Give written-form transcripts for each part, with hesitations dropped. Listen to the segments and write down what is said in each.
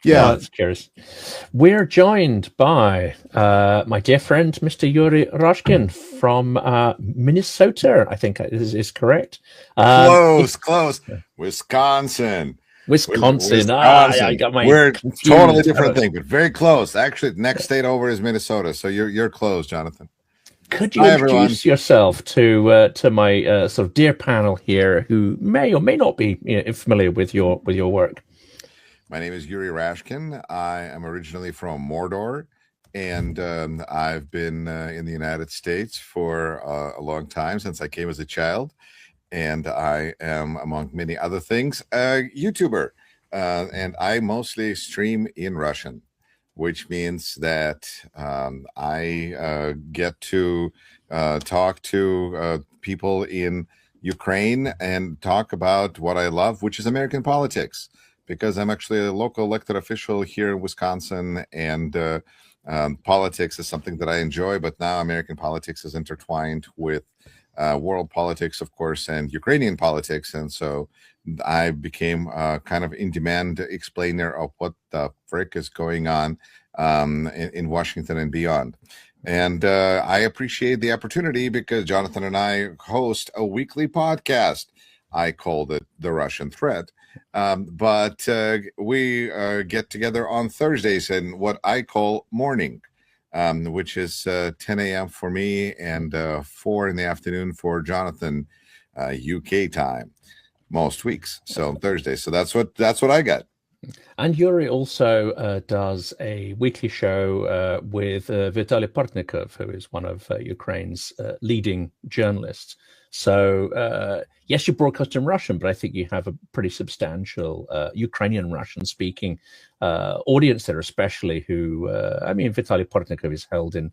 Oh, Yeah. that's curious. We're joined by my dear friend, Mr. Yuri Rashkin from Minnesota, I think is correct. Close. Wisconsin. Wisconsin. I Wisconsin. got my We're totally confused. different thing, but very close. Actually, next state over is Minnesota. So you're close, Jonathan. Could you Hi, everyone. introduce yourself to my sort of dear panel here, who may or may not be familiar with your work? My name is Yuri Rashkin. I am originally from Mordor, and I've been in the United States for a long time, since I came as a child. And I am, among many other things, a YouTuber. And I mostly stream in Russian, which means that I get to talk to people in Ukraine and talk about what I love, which is American politics, because I'm actually a local elected official here in Wisconsin, and politics is something that I enjoy. But now American politics is intertwined with world politics, of course, and Ukrainian politics. And so I became kind of in-demand explainer of what the frick is going on in Washington and beyond. And I appreciate the opportunity, because Jonathan and I host a weekly podcast. I called it The Russian Threat. But we get together on Thursdays in what I call morning, which is 10 a.m. for me and 4 in the afternoon for Jonathan, UK time, most weeks. So Thursday. So that's what I got. And Yuri also does a weekly show with Vitaly Portnikov, who is one of Ukraine's leading journalists. So, yes, you broadcast in Russian, but I think you have a pretty substantial Ukrainian Russian-speaking audience there, especially who, Vitaly Portnikov is held in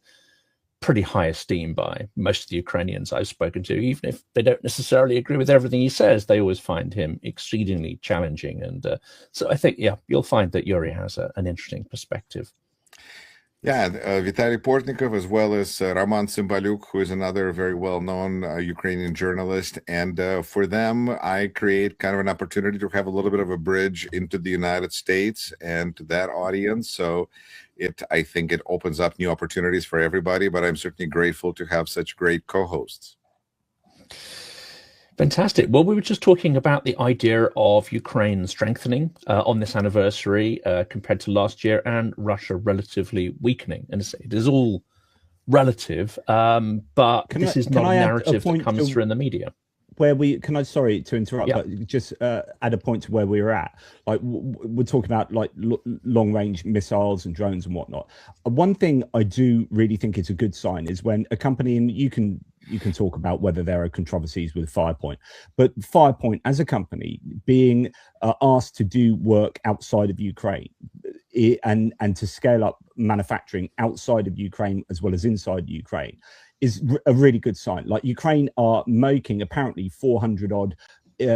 pretty high esteem by most of the Ukrainians I've spoken to. Even if they don't necessarily agree with everything he says, they always find him exceedingly challenging. And so I think, you'll find that Yuri has an interesting perspective. Yeah, Vitaly Portnikov, as well as Roman Cymbaluk, who is another very well-known Ukrainian journalist. And for them, I create kind of an opportunity to have a little bit of a bridge into the United States and to that audience. So I think it opens up new opportunities for everybody, but I'm certainly grateful to have such great co-hosts. Fantastic. Well, we were just talking about the idea of Ukraine strengthening on this anniversary compared to last year, and Russia relatively weakening. And it is all relative, but this is not a narrative that comes through in the media. Sorry to interrupt, but just add a point to where we were at. Like we're talking about like long range missiles and drones and whatnot. One thing I do really think is a good sign is when a company, and you can talk about whether there are controversies with Firepoint, but Firepoint as a company being asked to do work outside of Ukraine and to scale up manufacturing outside of Ukraine as well as inside Ukraine is a really good sign. Like Ukraine are making apparently 400 odd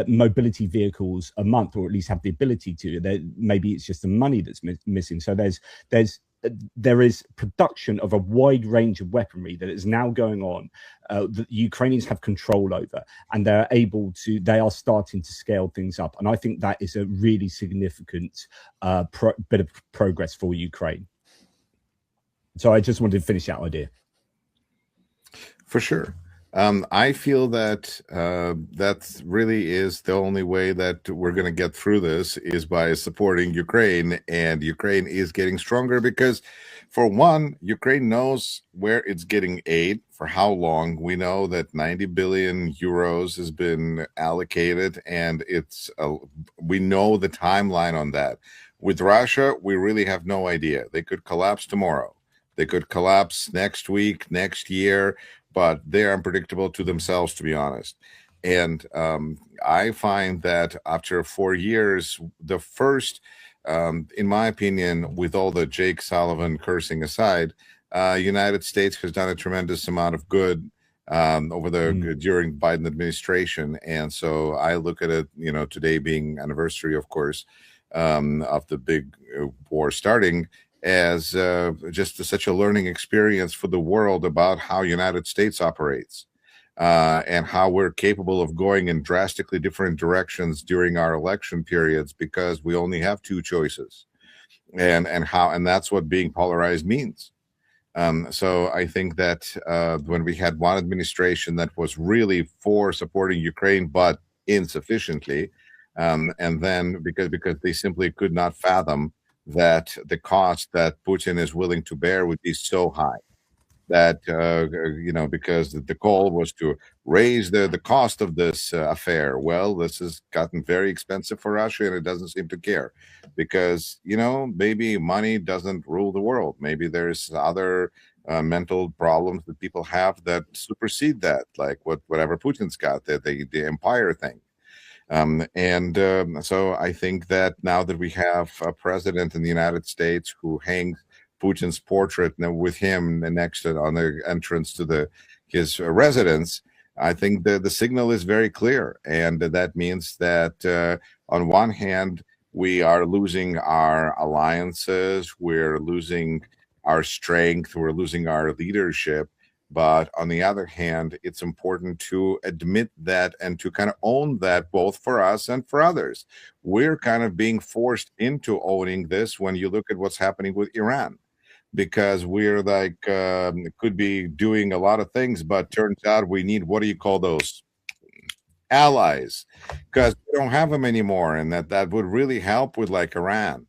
mobility vehicles a month, or at least have the ability to. Maybe it's just the money that's missing. So there is production of a wide range of weaponry that is now going on that the Ukrainians have control over, and they are starting to scale things up. And I think that is a really significant bit of progress for Ukraine. So I just wanted to finish that idea. For sure. I feel that that really is the only way that we're going to get through this, is by supporting Ukraine. And Ukraine is getting stronger because, for one, Ukraine knows where it's getting aid, for how long. We know that 90 billion euros has been allocated, and we know the timeline on that. With Russia, we really have no idea. They could collapse tomorrow. They could collapse next week, next year, but they're unpredictable to themselves, to be honest. And I find that after 4 years, the first, in my opinion, with all the Jake Sullivan cursing aside, United States has done a tremendous amount of good during Biden administration. And so I look at it, today being anniversary, of course, of the big war starting, as just such a learning experience for the world about how United States operates, and how we're capable of going in drastically different directions during our election periods, because we only have two choices. and that's what being polarized means. So I think that when we had one administration that was really for supporting Ukraine, but insufficiently, and then because they simply could not fathom that the cost that Putin is willing to bear would be so high that because the goal was to raise the cost of this affair. Well, this has gotten very expensive for Russia, and it doesn't seem to care, because maybe money doesn't rule the world. Maybe there's other mental problems that people have that supersede that, like whatever Putin's got, the empire thing. So I think that now that we have a president in the United States who hangs Putin's portrait with him next to on the entrance to his residence, I think the signal is very clear, and that means that on one hand we are losing our alliances, we're losing our strength, we're losing our leadership. But on the other hand, it's important to admit that and to kind of own that, both for us and for others. We're kind of being forced into owning this when you look at what's happening with Iran, because we're like, could be doing a lot of things, but turns out we need, what do you call those? Allies, because we don't have them anymore. And that would really help with like Iran.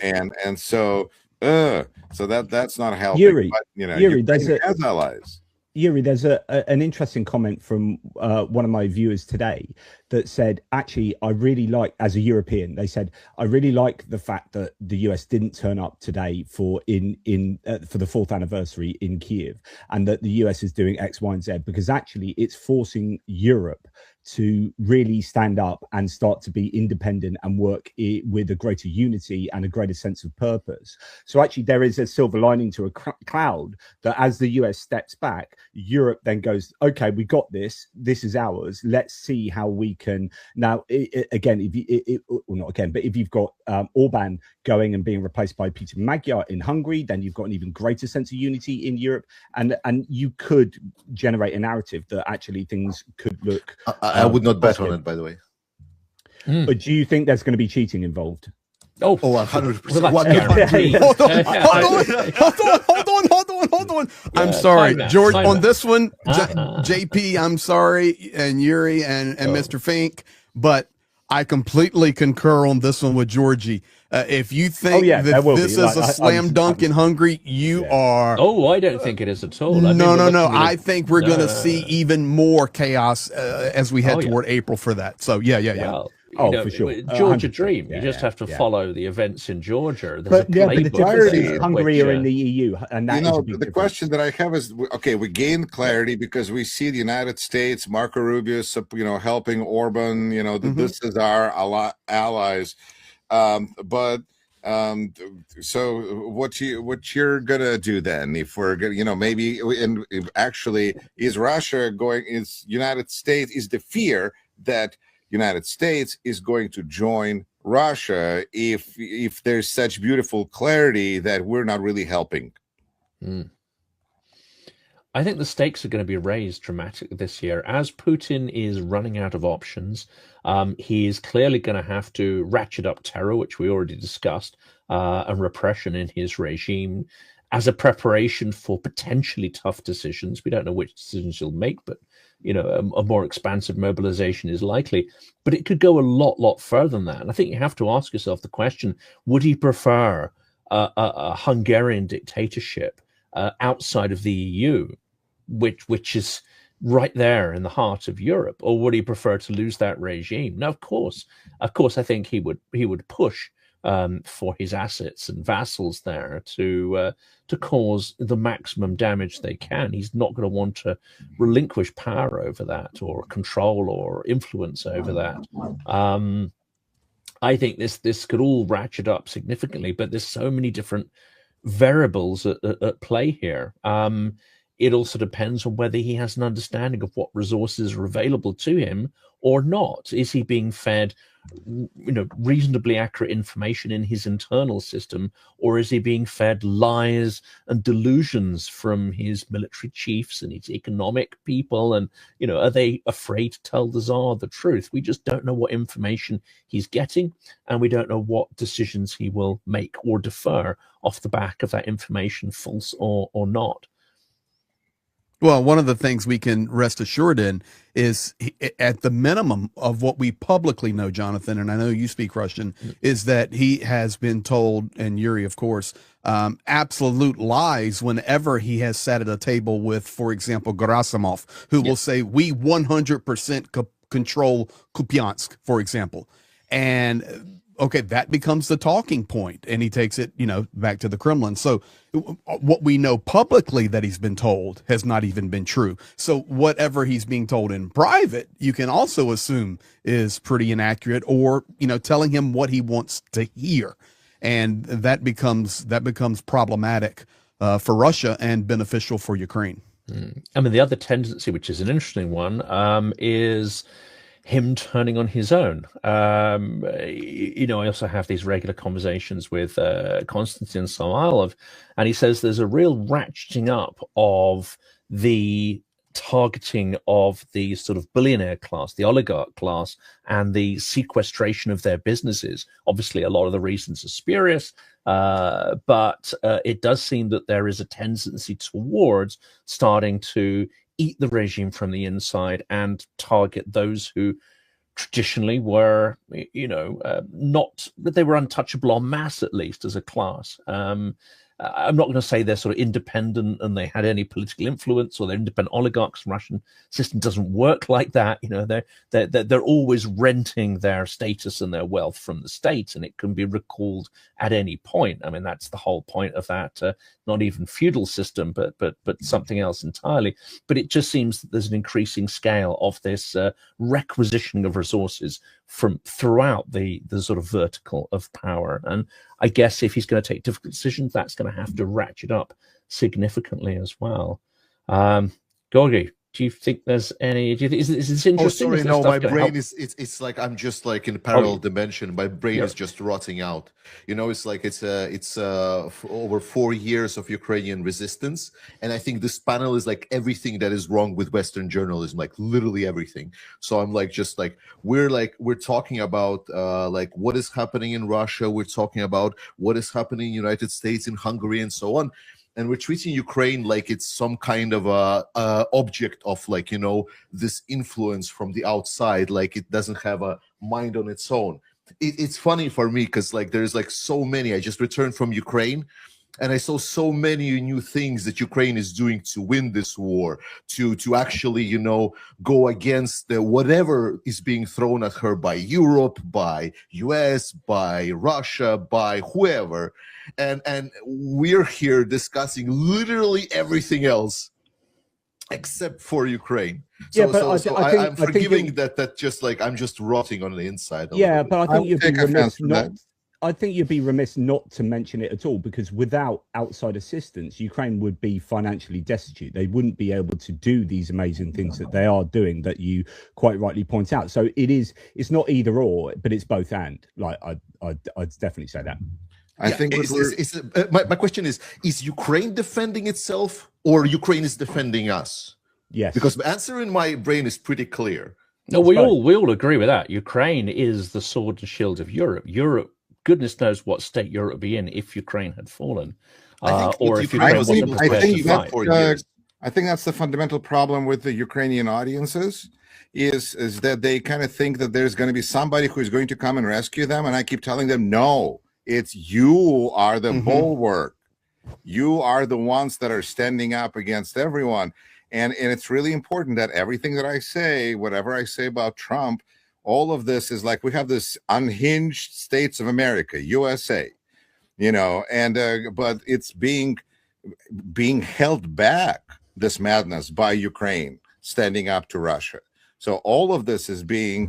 And so that's not helping. Yuri, but, Yuri, has allies. Yuri, there's an interesting comment from one of my viewers today that said, actually, I really like, as a European, they said, I really like the fact that the US didn't turn up today for the 4th anniversary in Kiev, and that the US is doing X, Y, and Z, because actually it's forcing Europe to really stand up and start to be independent and work with a greater unity and a greater sense of purpose. So actually there is a silver lining to a cloud, that as the US steps back, Europe then goes, okay, we got this is ours, let's see how we can now again, if you've got Orban going and being replaced by Peter Magyar in Hungary, then you've got an even greater sense of unity in Europe, and you could generate a narrative that actually things could look I would not bet on it, by the way. But do you think there's going to be cheating involved? Oh, 100%. Hold on. I'm sorry, George, on this one, JP, I'm sorry, and Yuri and Mr. Fink, but I completely concur on this one with Georgie. If you think that this is a slam dunk in Hungary, you are. Oh, I don't think it is at all. No. I think we're going to see even more chaos as we head toward April for that. So, yeah. Well, for sure. Georgia Dream. You just have to follow the events in Georgia. But the clarity is Hungary are in the EU, and that the question that I have is, okay, we gained clarity because we see the United States, Marco Rubio, helping Orban. This is our allies. So what you're gonna do then, if we're gonna, maybe, and actually, is Russia going? Is United States? Is the fear that United States is going to join Russia if there's such beautiful clarity that we're not really helping? I think the stakes are going to be raised dramatically this year as Putin is running out of options. He is clearly going to have to ratchet up terror, which we already discussed, and repression in his regime as a preparation for potentially tough decisions. We don't know which decisions he'll make, but a more expansive mobilization is likely. But it could go a lot further than that. And I think you have to ask yourself the question: would he prefer a Hungarian dictatorship outside of the EU, which is right there in the heart of Europe, or would he prefer to lose that regime? Now, of course, I think he would push for his assets and vassals there to cause the maximum damage they can. He's not going to want to relinquish power over that, or control or influence over that. I think this could all ratchet up significantly, but there's so many different variables at play here. it also depends on whether he has an understanding of what resources are available to him or not. Is he being fed, reasonably accurate information in his internal system, or is he being fed lies and delusions from his military chiefs and his economic people? And, are they afraid to tell the Tsar the truth? We just don't know what information he's getting, and we don't know what decisions he will make or defer off the back of that information, false or not. Well, one of the things we can rest assured in is, at the minimum of what we publicly know, Jonathan, and I know you speak Russian, is that he has been told, and Yuri, of course, absolute lies whenever he has sat at a table with, for example, Gerasimov, who will say, we 100% control Kupiansk, for example. And okay, that becomes the talking point, and he takes it, back to the Kremlin. So what we know publicly that he's been told has not even been true. So whatever he's being told in private, you can also assume is pretty inaccurate, or, telling him what he wants to hear. And that becomes problematic for Russia and beneficial for Ukraine. I mean, the other tendency, which is an interesting one, is him turning on his own. I also have these regular conversations with Konstantin Samoilov, and he says there's a real ratcheting up of the targeting of the sort of billionaire class, the oligarch class, and the sequestration of their businesses. Obviously, a lot of the reasons are spurious, but it does seem that there is a tendency towards starting to eat the regime from the inside and target those who traditionally were, not that they were untouchable en masse, at least as a class. I'm not going to say they're sort of independent and they had any political influence, or they're independent oligarchs. Russian system doesn't work like that. They're always renting their status and their wealth from the state, and it can be recalled at any point. I mean, that's the whole point of that. Not even feudal system, but something else entirely. But it just seems that there's an increasing scale of this requisitioning of resources from throughout the sort of vertical of power. And I guess if he's going to take difficult decisions, that's going to have to ratchet up significantly as well. Georgi, do you think there's any? Is this interesting? Oh, sorry, no. My brain it's like I'm just like in a parallel dimension. My brain is just rotting out. It's like it's over 4 years of Ukrainian resistance, and I think this panel is like everything that is wrong with Western journalism, like literally everything. So I'm like we're talking about like what is happening in Russia. We're talking about what is happening in the United States, in Hungary, and so on. And we're treating Ukraine like it's some kind of a object of like, this influence from the outside, like it doesn't have a mind on its own. It's funny for me because like there's like so many. I just returned from Ukraine, and I saw so many new things that Ukraine is doing to win this war, to actually, go against whatever is being thrown at her by Europe, by US, by Russia, by whoever. And we're here discussing literally everything else except for Ukraine. I'm forgiving that just like I'm just rotting on the inside. But I think you'd be remiss not. I think you'd be remiss not to mention it at all, because without outside assistance, Ukraine would be financially destitute. They wouldn't be able to do these amazing things that they are doing, that you quite rightly point out. So it's not either or, but it's both and. Like I'd definitely say that. I think my question is Ukraine defending itself, or Ukraine is defending us? Yes. Because the answer in my brain is pretty clear. No, we all agree with that. Ukraine is the sword and shield of Europe. Europe, goodness knows what state Europe would be in if Ukraine had fallen, or if Ukraine wasn't prepared to fight. I think that's the fundamental problem with the Ukrainian audiences, is that they kind of think that there's going to be somebody who is going to come and rescue them, and I keep telling them, no. It's you are the bulwark. You are the ones that are standing up against everyone. And it's really important that everything that I say, whatever I say about Trump, all of this is like we have this unhinged states of America, USA, but it's being held back, this madness, by Ukraine standing up to Russia. So all of this is being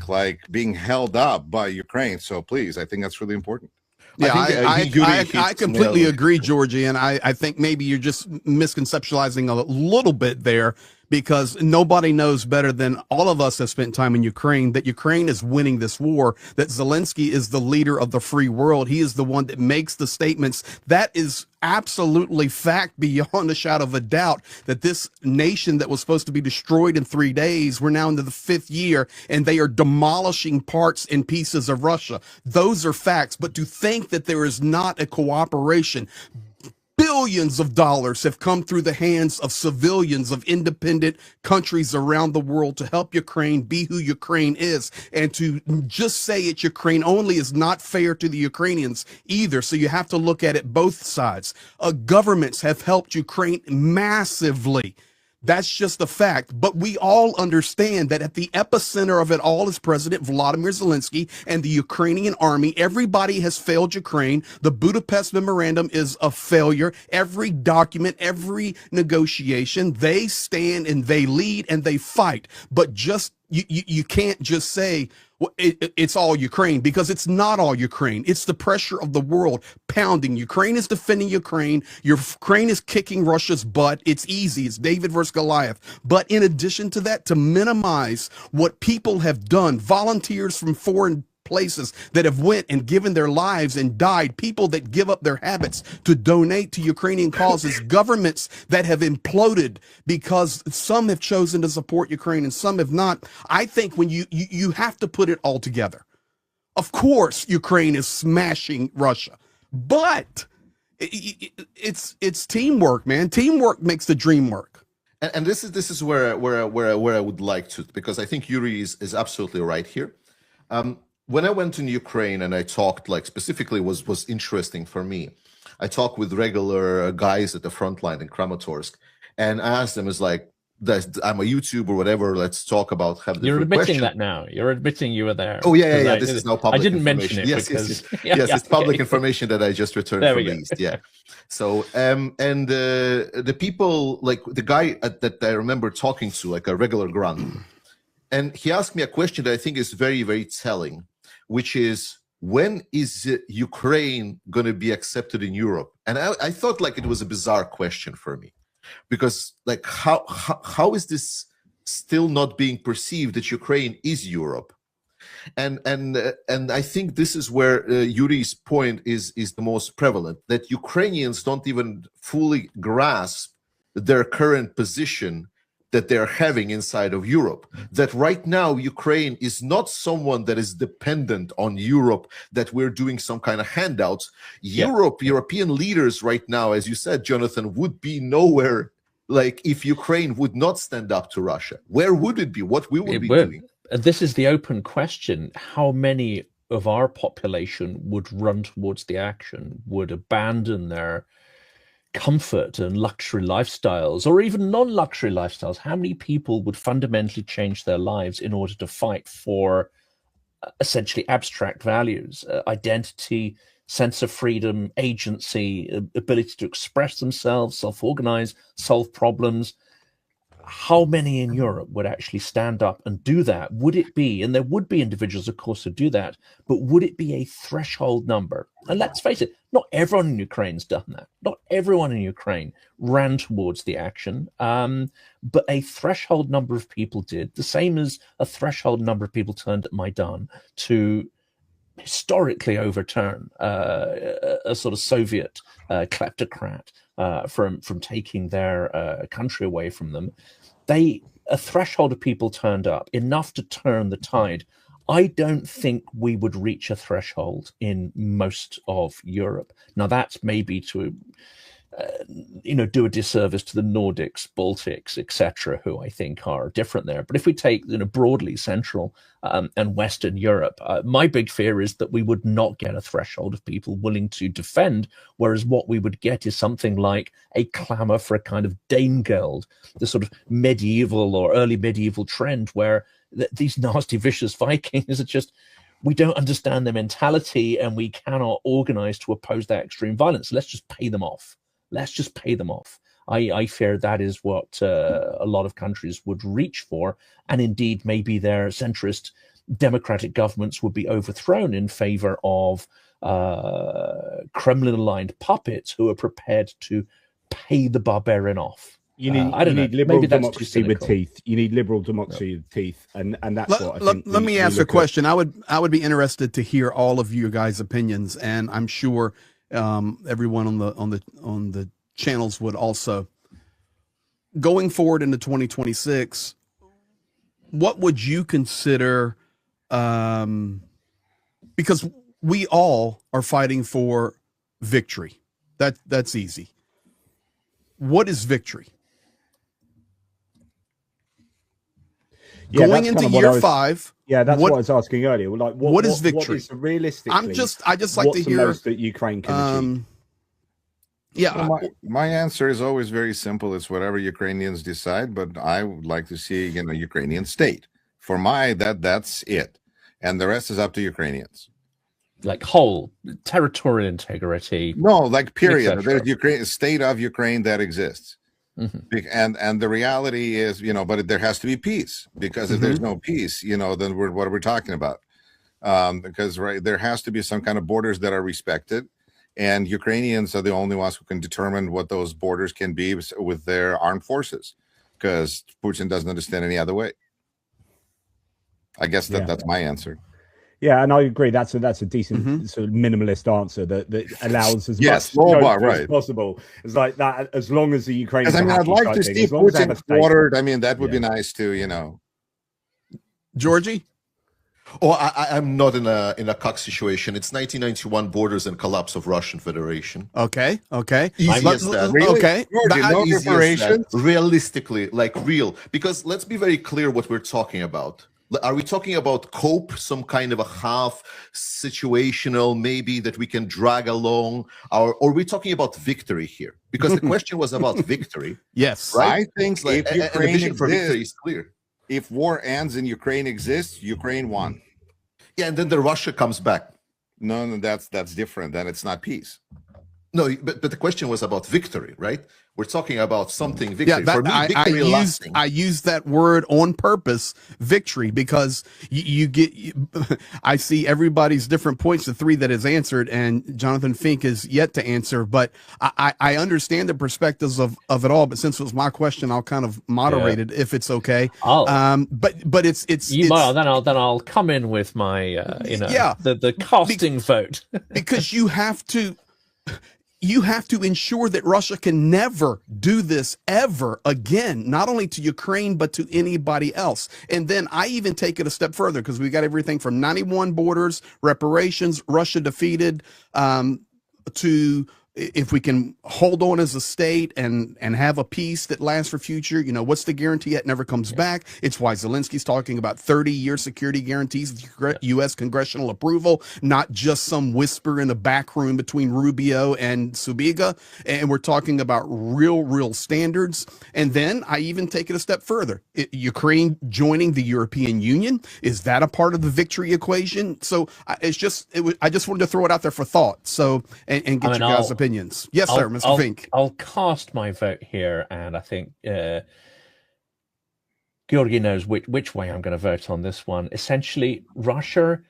held up by Ukraine. So please, I think that's really important. Yeah, I completely nailed it. agree, Georgie, and I think maybe you're just misconceptualizing a little bit there, because nobody knows better than all of us have spent time in Ukraine that Ukraine is winning this war, that Zelensky is the leader of the free world. He is the one that makes the statements. That is absolutely fact beyond a shadow of a doubt, that this nation that was supposed to be destroyed in 3 days, we're now into the 5th year, and they are demolishing parts and pieces of Russia. Those are facts. But to think that there is not a cooperation, billions of dollars have come through the hands of civilians of independent countries around the world to help Ukraine be who Ukraine is. And to just say it's Ukraine only is not fair to the Ukrainians either. So you have to look at it both sides. Governments have helped Ukraine massively. That's just a fact. But we all understand that at the epicenter of it all is President Vladimir Zelensky and the Ukrainian army. Everybody has failed Ukraine. The Budapest Memorandum is a failure. Every document, every negotiation, they stand and they lead and they fight. But just you can't just say, well, it's all Ukraine, because it's not all Ukraine. It's the pressure of the world pounding. Ukraine is defending Ukraine. Ukraine is kicking Russia's butt. It's easy. It's David versus Goliath. But in addition to that, to minimize what people have done, volunteers from foreign places that have went and given their lives and died, people that give up their habits to donate to Ukrainian causes, governments that have imploded because some have chosen to support Ukraine and some have not. I think when you have to put it all together. Of course, Ukraine is smashing Russia, but it's teamwork, man. Teamwork makes the dream work. And this is where I would like to, because I think Yuri is absolutely right here. When I went in Ukraine and I talked, like specifically was interesting for me, I talked with regular guys at the front line in Kramatorsk, and I asked them, I'm a YouTuber or whatever, let's talk about You're admitting that now. You're admitting you were there. Oh, yeah. This is now public. I didn't mention it. Yes, because, yes, it's public information that I just returned from the East. Yeah. So, and the people, like the guy that I remember talking to, like a regular grunt, and he asked me a question that I think is very, very telling, which is, when is Ukraine going to be accepted in Europe? And I thought like it was a bizarre question for me, because like how is this still not being perceived that Ukraine is Europe? And I think this is where Yuri's point is the most prevalent, that Ukrainians don't even fully grasp their current position that they're having inside of Europe. That right now Ukraine is not someone that is dependent on Europe, that we're doing some kind of handouts. European leaders right now, as you said, Jonathan, would be nowhere. Like if Ukraine would not stand up to Russia, where would it be? What we would be doing? This is the open question. How many of our population would run towards the action, would abandon their comfort and luxury lifestyles, or even non-luxury lifestyles? How many people would fundamentally change their lives in order to fight for essentially abstract values, identity, sense of freedom, agency, ability to express themselves, self-organize, solve problems? How many in Europe would actually stand up and do that? Would it be, and there would be individuals, of course, who do that, but would it be a threshold number? And let's face it, not everyone in Ukraine's done that. Not everyone in Ukraine ran towards the action, but a threshold number of people did, the same as a threshold number of people turned at Maidan to historically overturn a sort of Soviet kleptocrat from taking their country away from them. A threshold of people turned up, enough to turn the tide. I don't think we would reach a threshold in most of Europe. Now, that's maybe to do a disservice to the Nordics, Baltics, etc., who I think are different there. But if we take broadly Central and Western Europe, my big fear is that we would not get a threshold of people willing to defend, whereas what we would get is something like a clamor for a kind of Danegeld, the sort of medieval or early medieval trend where these nasty, vicious Vikings are just, we don't understand their mentality and we cannot organize to oppose that extreme violence. Let's just pay them off. Let's just pay them off. I fear that is what a lot of countries would reach for. And indeed, maybe their centrist democratic governments would be overthrown in favor of Kremlin-aligned puppets who are prepared to pay the barbarian off. You need, I don't know. liberal Maybe democracy with teeth. You need liberal democracy with teeth, and that's what I think. Let me ask a question. I would be interested to hear all of you guys' opinions, and I'm sure everyone on the channels would also. Going forward into 2026, what would you consider? Because we all are fighting for victory. That's easy. What is victory? Yeah, going into year 5. Yeah, that's what I was asking earlier. Like, what is victory? What is realistically? I just like to hear most that Ukraine can achieve. Yeah, well, my answer is always very simple. It's whatever Ukrainians decide, but I would like to see a Ukrainian state. For that's it, and the rest is up to Ukrainians. Like whole territorial integrity. No, like period. There's Ukraine, state of Ukraine that exists. And the reality is, but there has to be peace, because if there's no peace, then what are we talking about? Because there has to be some kind of borders that are respected, and Ukrainians are the only ones who can determine what those borders can be with their armed forces, because Putin doesn't understand any other way. I guess that's my answer. Yeah, and I agree. That's a decent sort of minimalist answer that allows as much as possible. It's like that, as long as the Ukrainians. I'd like to see Putin slaughtered. That would be nice too. Georgie. Oh, I'm not in a cock situation. It's 1991 borders and collapse of Russian Federation. Okay. Easy as that. Really? Okay. No realistically, like real. Because let's be very clear what we're talking about. Are we talking about cope, some kind of a half situational, maybe that we can drag along, or are we talking about victory here? Because the question was about victory. Yes, right. I think if Ukraine vision for victory is clear. If war ends and Ukraine exists, Ukraine won. Yeah, and then the Russia comes back. No, that's different. Then it's not peace. No, but the question was about victory, right? We're talking about something victory. Yeah, for me, victory I use that word on purpose, victory, because you get. I see everybody's different points. The 3 that is answered, and Jonathan Fink is yet to answer. But I understand the perspectives of it all. But since it was my question, I'll kind of moderate it if it's okay. But it's well, then I'll come in with my the casting vote, because you have to. You have to ensure that Russia can never do this ever again, not only to Ukraine, but to anybody else. And then I even take it a step further, because we got everything from 91 borders, reparations, Russia defeated, to if we can hold on as a state and have a peace that lasts for future, what's the guarantee it never comes back? It's why Zelensky's talking about 30-year security guarantees with U.S. congressional approval, not just some whisper in the back room between Rubio and Subiga. And we're talking about real standards. And then I even take it a step further. Ukraine joining the European Union, is that a part of the victory equation? So I just wanted to throw it out there for thought. So, and get your guys' opinions. Yes, sir, Mr. Fink. I'll cast my vote here, and I think Georgi knows which way I'm going to vote on this one. Essentially, Russia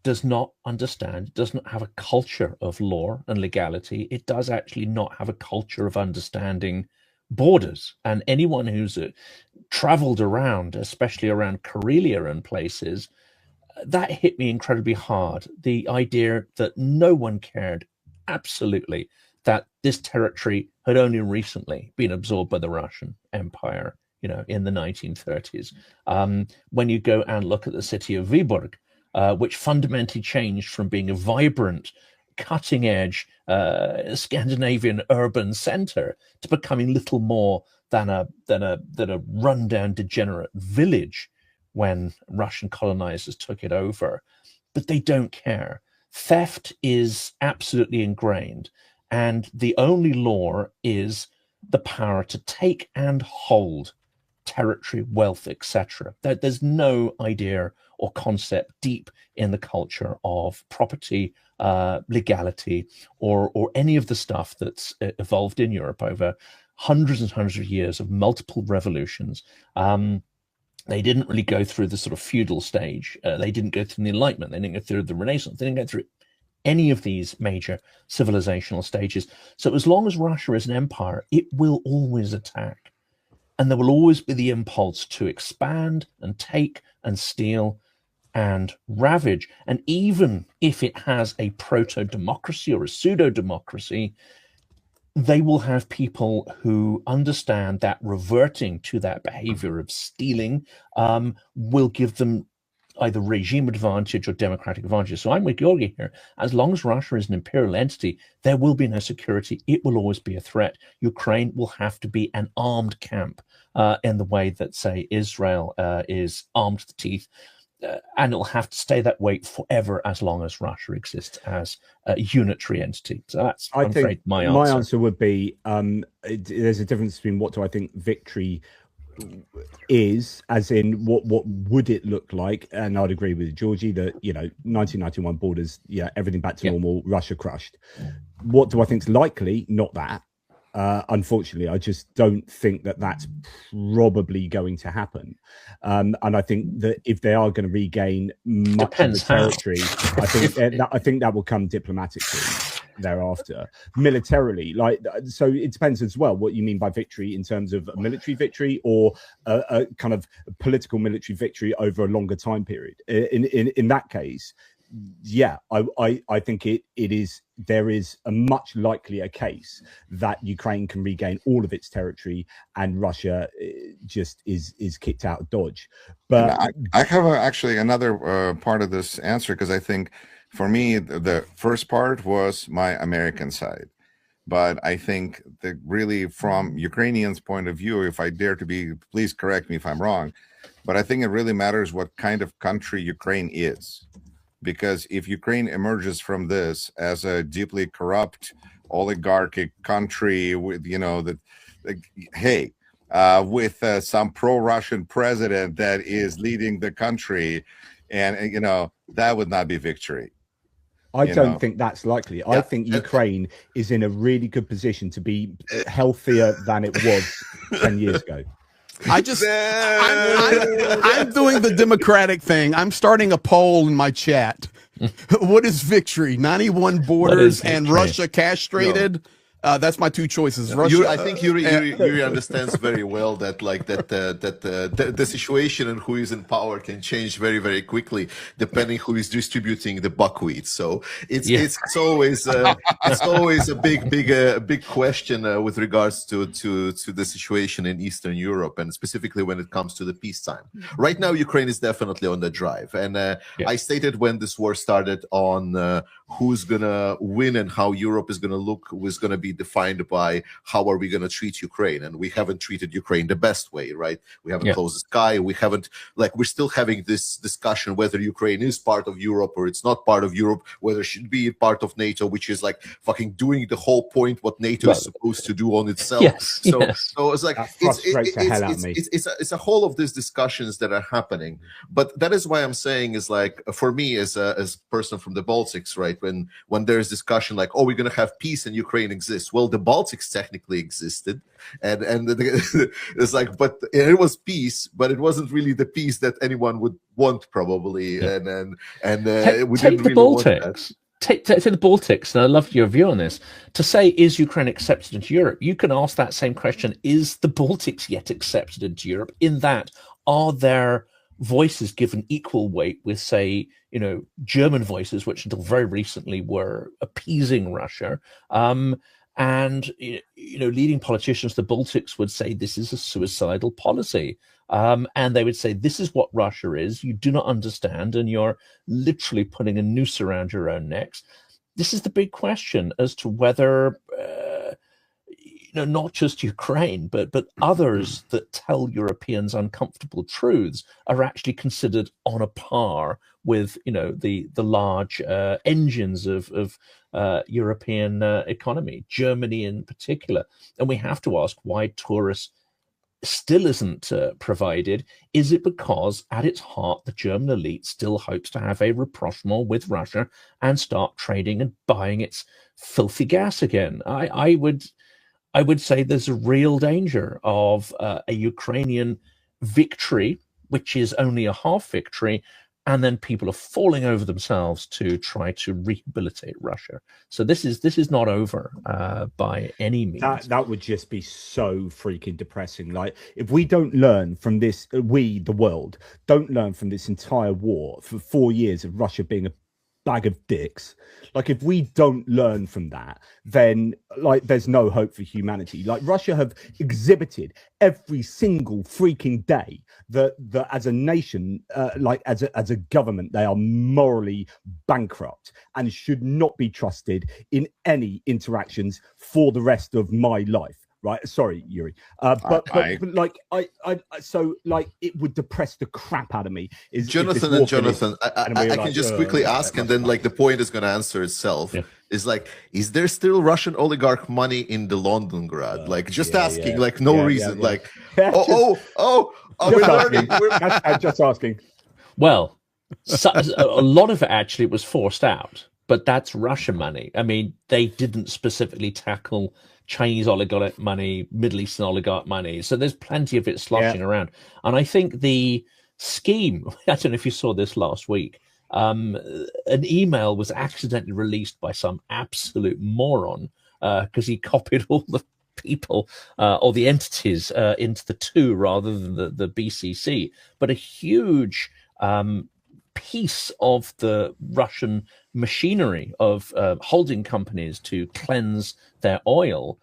does not understand, does not have a culture of law and legality. It does actually not have a culture of understanding borders. And anyone who's traveled around, especially around Karelia and places, that hit me incredibly hard. The idea that no one cared absolutely that this territory had only recently been absorbed by the Russian Empire, in the 1930s. When you go and look at the city of Vyborg, which fundamentally changed from being a vibrant, cutting-edge Scandinavian urban center to becoming little more than a rundown, degenerate village when Russian colonizers took it over. But they don't care. Theft is absolutely ingrained, and the only law is the power to take and hold territory, wealth, etc. There's no idea or concept deep in the culture of property, legality, or any of the stuff that's evolved in Europe over hundreds and hundreds of years of multiple revolutions. They didn't really go through the sort of feudal stage. They didn't go through the Enlightenment. They didn't go through the Renaissance. They didn't go through any of these major civilizational stages. So as long as Russia is an empire, it will always attack. And there will always be the impulse to expand and take and steal and ravage. And even if it has a proto-democracy or a pseudo-democracy, they will have people who understand that reverting to that behavior of stealing will give them either regime advantage or democratic advantage. So I'm with Georgi here. As long as Russia is an imperial entity, there will be no security. It will always be a threat. Ukraine will have to be an armed camp in the way that, say, Israel is armed to the teeth. And it'll have to stay that way forever as long as Russia exists as a unitary entity. So that's, I'm afraid, my answer. My answer would be there's a difference between what do I think victory is, as in what would it look like, and I'd agree with Georgie that 1991 borders, everything back to normal, Russia crushed. What do I think's likely? Not that. Unfortunately, I just don't think that that's probably going to happen. And I think that if they are going to regain much of the territory, I think that will come diplomatically thereafter. Militarily, so it depends as well what you mean by victory in terms of a military victory or a kind of political military victory over a longer time period. In that case, I think there is a much likelier case that Ukraine can regain all of its territory and Russia just is kicked out of Dodge. But I have actually another part of this answer, because I think for me the first part was my American side, but I think that really from Ukrainians' point of view, if I dare to be, please correct me if I'm wrong, but I think it really matters what kind of country Ukraine is. Because if Ukraine emerges from this as a deeply corrupt oligarchic country with, with some pro-Russian president that is leading the country, and, that would not be victory. I don't think that's likely. I think Ukraine is in a really good position to be healthier than it was 10 years ago. I'm doing the democratic thing. I'm starting a poll in my chat. What is victory? 91 borders and Russia castrated? No. That's my two choices. Russia, I think Yuri understands very well that the situation and who is in power can change very, very quickly depending who is distributing the buckwheat. So it's always a big question with regards to the situation in Eastern Europe, and specifically when it comes to the peacetime. Right now, Ukraine is definitely on the drive, and I stated when this war started on who's gonna win and how Europe is gonna look was gonna be defined by how are we going to treat Ukraine. And we haven't treated Ukraine the best way, right? We haven't closed the sky. We haven't, we're still having this discussion whether Ukraine is part of Europe or it's not part of Europe, whether it should be part of NATO, which is fucking doing the whole point what NATO is supposed to do on itself. So it's it's a whole of these discussions that are happening. But that is why I'm saying is for me as a person from the Baltics, right? When there's discussion we're going to have peace and Ukraine exists. Well, the Baltics technically existed, and it's but it was peace, but it wasn't really the peace that anyone would want, probably. And we didn't really want that. Take the Baltics, and I love your view on this. To say, is Ukraine accepted into Europe? You can ask that same question: is the Baltics yet accepted into Europe? In that, are there voices given equal weight with, say, German voices, which until very recently were appeasing Russia? And leading politicians, the Baltics would say this is a suicidal policy. And they would say, this is what Russia is. You do not understand, and you're literally putting a noose around your own necks. This is the big question as to whether, not just Ukraine, but others that tell Europeans uncomfortable truths are actually considered on a par with, the large engines of European economy, Germany in particular. And we have to ask why Taurus still isn't provided. Is it because at its heart the German elite still hopes to have a rapprochement with Russia and start trading and buying its filthy gas again? I would say there's a real danger of a Ukrainian victory, which is only a half victory, and then people are falling over themselves to try to rehabilitate Russia. So this is not over by any means. That would just be so freaking depressing. Like, if we don't learn from this, we, the world, don't learn from this entire war for 4 years of Russia being a bag of dicks, like, if we don't learn from that, then like there's no hope for humanity. Like, Russia have exhibited every single freaking day that as a nation, like as a government, they are morally bankrupt and should not be trusted in any interactions for the rest of my life. Right, sorry, Yuri, but like I so like it would depress the crap out of me. Jonathan, I can just quickly ask, and then like the point is going to answer itself. Yeah. Is like, is there still Russian oligarch money in the Londongrad? Like, just asking, like, no reason. Like, we're learning. Just asking. Well, a lot of it actually was forced out, but that's Russian money. I mean, they didn't specifically tackle Chinese oligarch money, Middle Eastern oligarch money. So there's plenty of it sloshing around. And I think the scheme, I don't know if you saw this last week, an email was accidentally released by some absolute moron because he copied all the people or the entities into the two rather than the BCC. But a huge piece of the Russian machinery of holding companies to cleanse their oil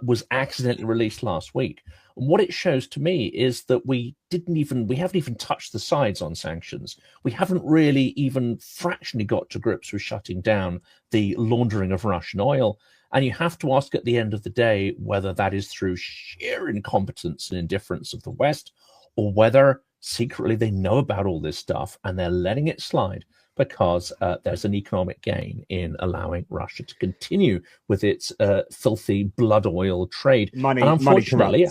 was accidentally released last week. And what it shows to me is that we haven't even touched the sides on sanctions. We haven't really even fractionally got to grips with shutting down the laundering of Russian oil. And you have to ask at the end of the day whether that is through sheer incompetence and indifference of the West, or whether secretly they know about all this stuff and they're letting it slide because there's an economic gain in allowing Russia to continue with its filthy blood oil trade. And unfortunately,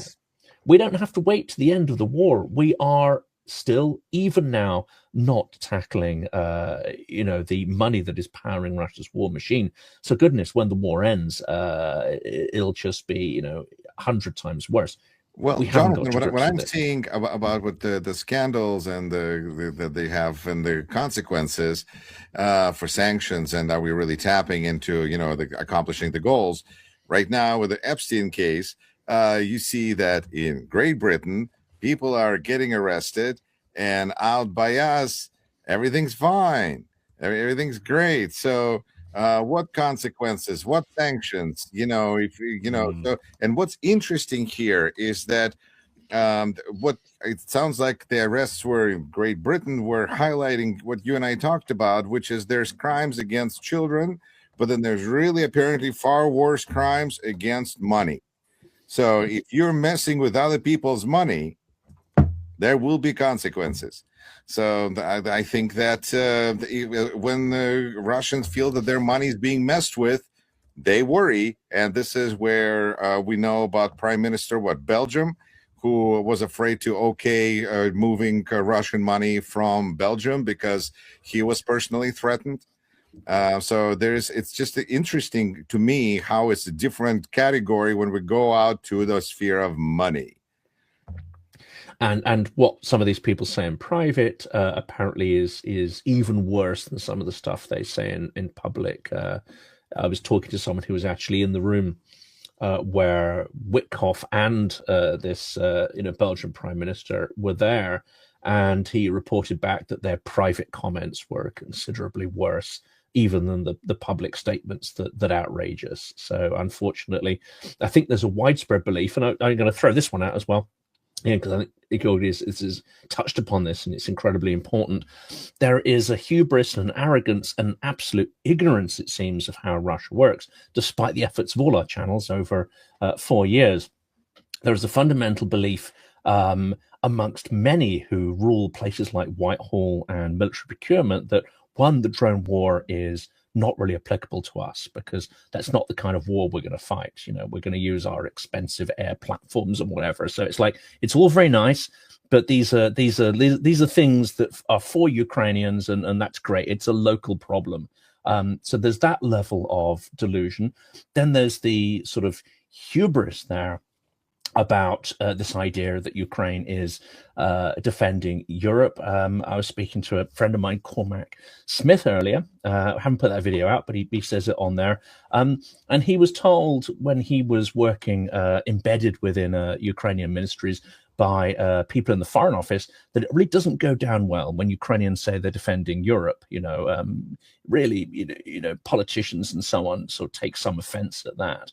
we don't have to wait to the end of the war. We are still, even now, not tackling the money that is powering Russia's war machine. So goodness, when the war ends, it'll just be 100 times worse. Well, Jonathan, what I'm seeing about what the scandals and that they have and the consequences for sanctions, and are we really tapping into accomplishing the goals right now with the Epstein case? You see that in Great Britain, people are getting arrested, and out by us, everything's fine, everything's great. So. What consequences, what sanctions, so, and what's interesting here is that what it sounds like the arrests were in Great Britain were highlighting what you and I talked about, which is there's crimes against children, but then there's really apparently far worse crimes against money. So if you're messing with other people's money, there will be consequences. So I think that when the Russians feel that their money is being messed with, they worry. And this is where we know about Prime Minister, Belgium, who was afraid to moving Russian money from Belgium because he was personally threatened. So it's just interesting to me how it's a different category when we go out to the sphere of money. And what some of these people say in private apparently is even worse than some of the stuff they say in public. I was talking to someone who was actually in the room where Witkoff and this Belgian Prime Minister were there, and he reported back that their private comments were considerably worse even than the public statements that outrage us. So unfortunately, I think there's a widespread belief, and I'm going to throw this one out as well. Yeah, because I think Igor is touched upon this, and it's incredibly important. There is a hubris and an arrogance and absolute ignorance, it seems, of how Russia works, despite the efforts of all our channels over 4 years. There is a fundamental belief amongst many who rule places like Whitehall and military procurement that, one, the drone war is not really applicable to us because that's not the kind of war we're going to fight. We're going to use our expensive air platforms and whatever. So it's like, it's all very nice, but these are things that are for Ukrainians, and that's great. It's a local problem. So there's that level of delusion. Then there's the sort of hubris there about this idea that Ukraine is defending Europe. I was speaking to a friend of mine, Cormac Smith, earlier. I haven't put that video out, but he says it on there. And he was told when he was working embedded within Ukrainian ministries by people in the Foreign Office that it really doesn't go down well when Ukrainians say they're defending Europe. Really, politicians and so on sort of take some offense at that.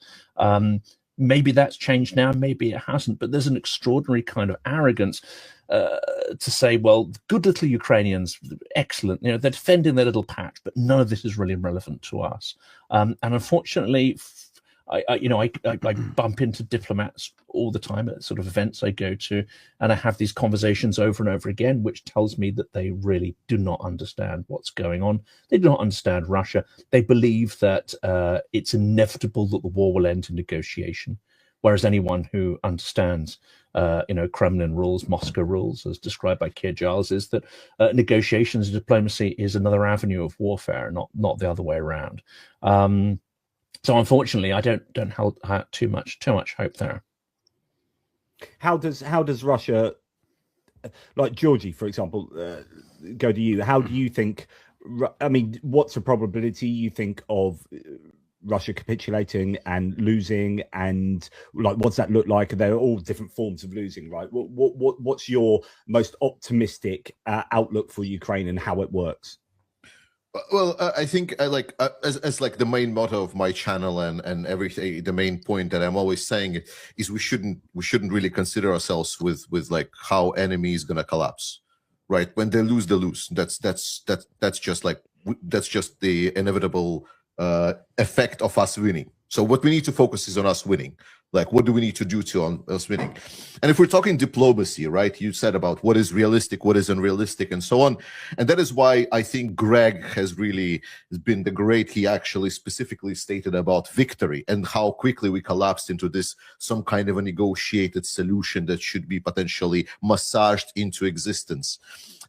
Maybe that's changed now, maybe it hasn't, but there's an extraordinary kind of arrogance to say, well, good little Ukrainians, excellent, they're defending their little patch, but none of this is really relevant to us. And unfortunately, I bump into diplomats all the time at sort of events I go to, and I have these conversations over and over again, which tells me that they really do not understand what's going on. They do not understand Russia. They believe that it's inevitable that the war will end in negotiation, whereas anyone who understands, Kremlin rules, Moscow rules, as described by Keir Giles, is that negotiations and diplomacy is another avenue of warfare, not the other way around. So unfortunately, I don't have too much hope there. How does Russia, like Georgie, for example, go to you? How do you think? I mean, what's the probability you think of Russia capitulating and losing, and like what's that look like? There are all different forms of losing, right? What's your most optimistic outlook for Ukraine and how it works? Well, I think as like the main motto of my channel and everything, the main point that I'm always saying is we shouldn't really consider ourselves with like how enemy is gonna collapse, right? When they lose, they lose. That's just the inevitable effect of us winning. So what we need to focus is on us winning. Like, what do we need to do on us winning? And if we're talking diplomacy, right, you said about what is realistic, what is unrealistic, and so on. And that is why I think Greg has really been the great. He actually specifically stated about victory and how quickly we collapsed into this, some kind of a negotiated solution that should be potentially massaged into existence.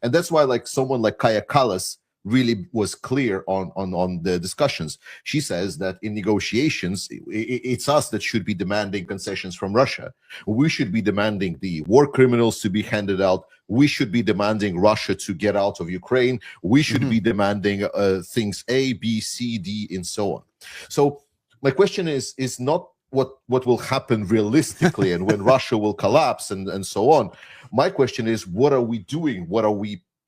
And that's why like someone like Kaja Kallas really was clear on the discussions. She says that in negotiations, it's us that should be demanding concessions from Russia. We should be demanding the war criminals to be handed out. We should be demanding Russia to get out of Ukraine. We should be demanding things A, B, C, D, and so on. So my question is not what will happen realistically and when Russia will collapse and so on. My question is, what are we doing?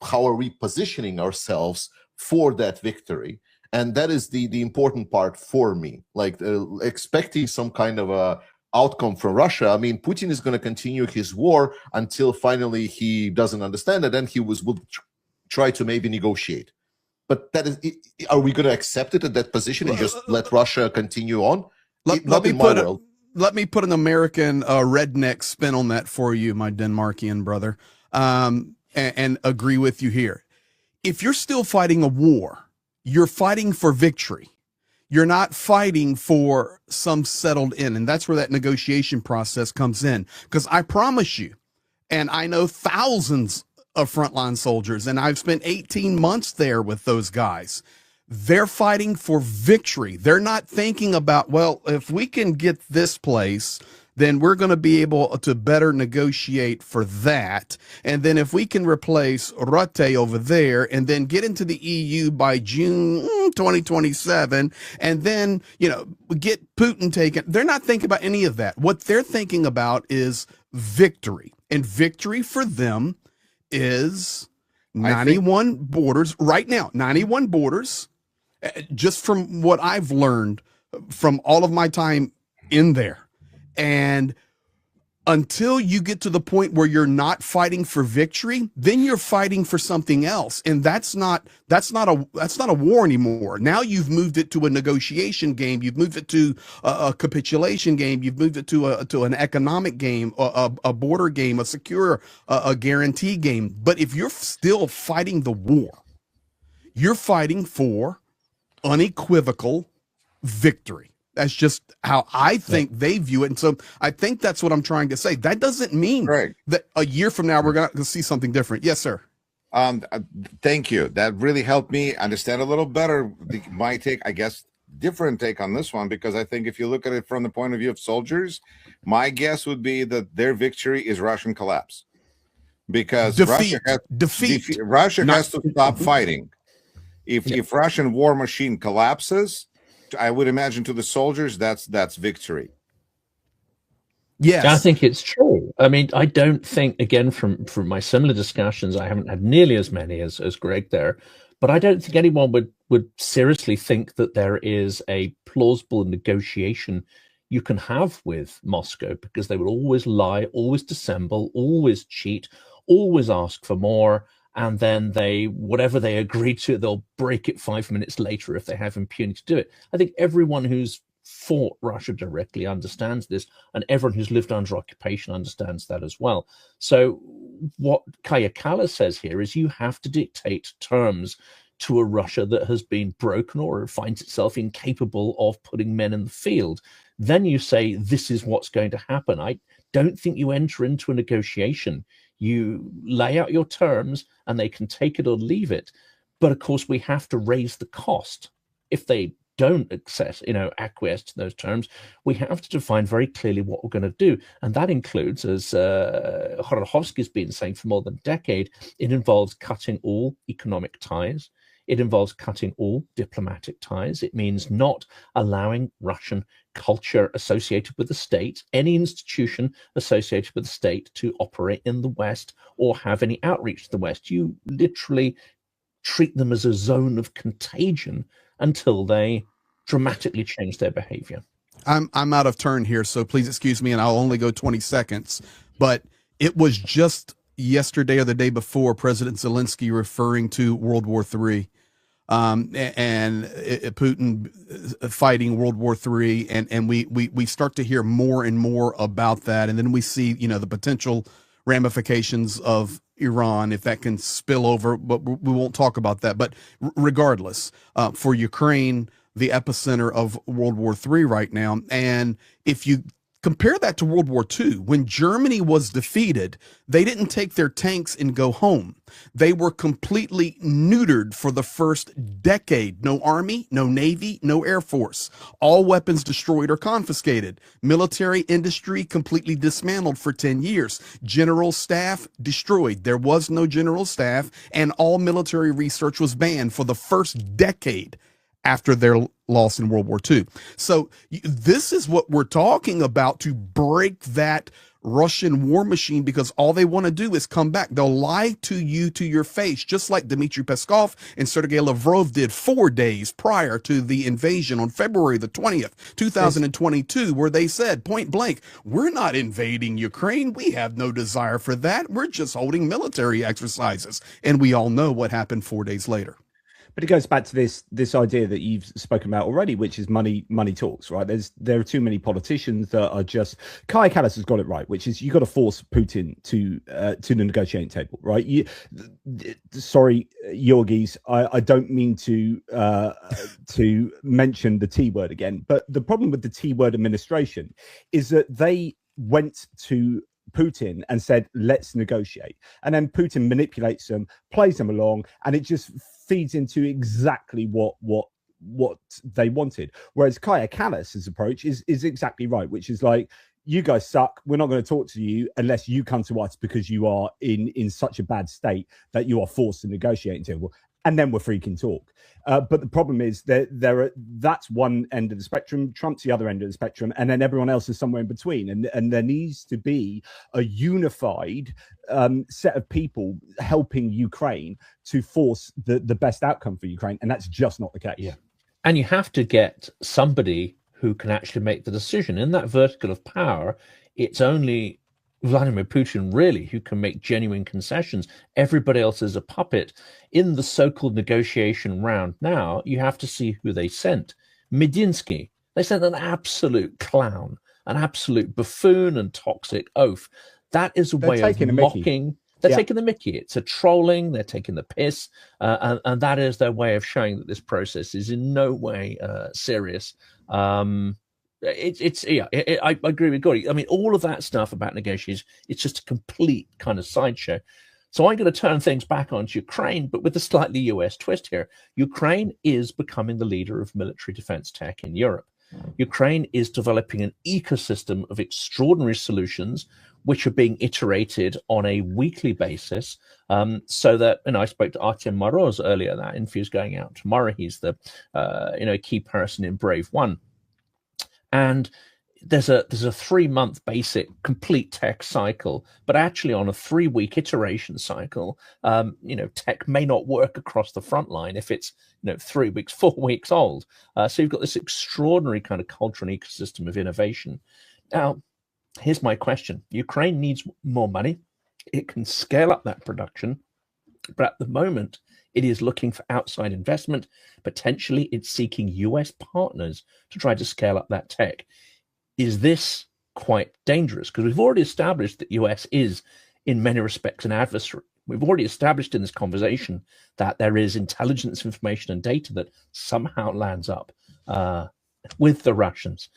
How are we positioning ourselves for that victory? And that is the important part for me, like expecting some kind of a outcome from Russia. I mean, Putin is going to continue his war until finally he doesn't understand it, and he will try to maybe negotiate. But that is, are we going to accept it at that position and just let Russia continue on? Let me put an American redneck spin on that for you, my Denmarkian brother. And agree with you here. If you're still fighting a war, you're fighting for victory. You're not fighting for some settled end. And that's where that negotiation process comes in. Because I promise you, and I know thousands of frontline soldiers, and I've spent 18 months there with those guys. They're fighting for victory. They're not thinking about, well, if we can get this place, then we're going to be able to better negotiate for that. And then if we can replace Rutte over there and then get into the EU by June 2027, and then, get Putin taken. They're not thinking about any of that. What they're thinking about is victory. And victory for them is 91 borders right now, 91 borders, just from what I've learned from all of my time in there. And until you get to the point where you're not fighting for victory, then you're fighting for something else. And that's not a war anymore. Now you've moved it to a negotiation game. You've moved it to a capitulation game. You've moved it to an economic game, a border game, a secure, a guarantee game. But if you're still fighting the war, you're fighting for unequivocal victory. That's just how I think they view it. And so I think that's what I'm trying to say. That doesn't mean that a year from now we're going to see something different. Yes, sir. Thank you. That really helped me understand a little better my take. I guess different take on this one, because I think if you look at it from the point of view of soldiers, my guess would be that their victory is Russian collapse, because Russia has to stop fighting. If Russian war machine collapses, I would imagine to the soldiers that's victory. Yes, I think it's true. I mean, I don't think, again, from my similar discussions, I haven't had nearly as many as Greg there, but I don't think anyone would seriously think that there is a plausible negotiation you can have with Moscow, because they will always lie, always dissemble, always cheat, always ask for more, and then whatever they agree to, they'll break it 5 minutes later if they have impunity to do it. I think everyone who's fought Russia directly understands this, and everyone who's lived under occupation understands that as well. So what Kaja Kallas says here is you have to dictate terms to a Russia that has been broken or finds itself incapable of putting men in the field. Then you say, this is what's going to happen. I don't think you enter into a negotiation. You lay out your terms and they can take it or leave it. But of course, we have to raise the cost. If they don't acquiesce to those terms, we have to define very clearly what we're going to do. And that includes, as Khodorkovsky's been saying for more than a decade, it involves cutting all economic ties. It involves cutting all diplomatic ties. It means not allowing Russian culture associated with the state, any institution associated with the state, to operate in the West or have any outreach to the West. You literally treat them as a zone of contagion until they dramatically change their behavior. I'm out of turn here, so please excuse me, and I'll only go 20 seconds. But it was just yesterday or the day before President Zelensky referring to World War III, and Putin fighting World War III, and we start to hear more and more about that, and then we see the potential ramifications of Iran, if that can spill over, but we won't talk about that. But regardless, for Ukraine, the epicenter of World War III right now, and if you compare that to World War II, when Germany was defeated, they didn't take their tanks and go home. They were completely neutered for the first decade. No army, no navy, no air force. All weapons destroyed or confiscated. Military industry completely dismantled for 10 years. General staff destroyed. There was no general staff, and all military research was banned for the first decade after their loss in World War II. So this is what we're talking about, to break that Russian war machine, because all they want to do is come back. They'll lie to you to your face, just like Dmitry Peskov and Sergei Lavrov did 4 days prior to the invasion on February the 20th, 2022, where they said point blank, we're not invading Ukraine. We have no desire for that. We're just holding military exercises. And we all know what happened 4 days later. But it goes back to this idea that you've spoken about already, which is money talks, right? There are too many politicians that are just. Kaja Kallas has got it right, which is you got to force Putin to the negotiating table, right? Sorry, Yorgis, I don't mean to mention the T word again, but the problem with the T word administration is that they went to Putin and said, let's negotiate. And then Putin manipulates them, plays them along, and it just feeds into exactly what they wanted. Whereas Kaja Kallas's approach is exactly right, which is like, you guys suck. We're not going to talk to you unless you come to us because you are in such a bad state that you are forced to negotiate table. And then we're freaking talk. But the problem is that that's one end of the spectrum, Trump's the other end of the spectrum, and then everyone else is somewhere in between. And there needs to be a unified set of people helping Ukraine to force the best outcome for Ukraine. And that's just not the case. Yeah. And you have to get somebody who can actually make the decision. In that vertical of power, it's only Vladimir Putin really who can make genuine concessions. Everybody else is a puppet. In the so-called negotiation round now, you have to see who they sent. Medinsky, they sent an absolute clown, an absolute buffoon and toxic oaf. That is a way of mocking. They're taking the mickey. It's a trolling. They're taking the piss. And that is their way of showing that this process is in no way serious. I agree with Gordy. I mean, all of that stuff about negotiations, it's just a complete kind of sideshow. So I'm going to turn things back onto Ukraine, but with a slightly US twist here. Ukraine is becoming the leader of military defense tech in Europe. Ukraine is developing an ecosystem of extraordinary solutions which are being iterated on a weekly basis, so that, and I spoke to Artem Moroz earlier, that interview is going out tomorrow. He's the key person in Brave One. And there's a 3-month basic complete tech cycle, but actually on a 3-week iteration cycle, tech may not work across the front line if it's 3 weeks, 4 weeks old. So you've got this extraordinary kind of culture and ecosystem of innovation. Now, here's my question. Ukraine needs more money. It can scale up that production, but at the moment, it is looking for outside investment. Potentially, it's seeking US partners to try to scale up that tech. Is this quite dangerous? Because we've already established that US is, in many respects, an adversary. We've already established in this conversation that there is intelligence, information, and data that somehow lands up with the Russians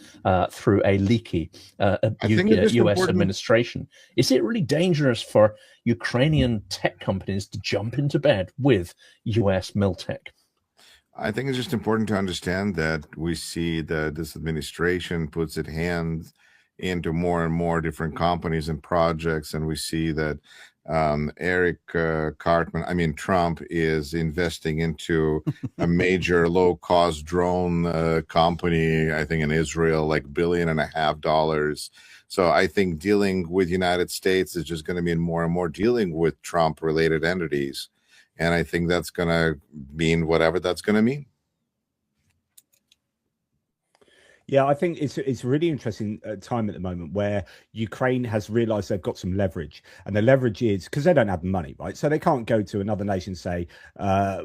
through a leaky US administration. Is it really dangerous for Ukrainian tech companies to jump into bed with US Miltech? I think it's just important to understand that we see that this administration puts its hands into more and more different companies and projects, and we see that Eric Cartman, Trump is investing into a major low-cost drone company, I think in Israel, like $1.5 billion. So I think dealing with United States is just going to mean more and more dealing with Trump-related entities. And I think that's going to mean whatever that's going to mean. Yeah, I think it's a really interesting time at the moment where Ukraine has realized they've got some leverage, and the leverage is because they don't have the money, right? So they can't go to another nation and say,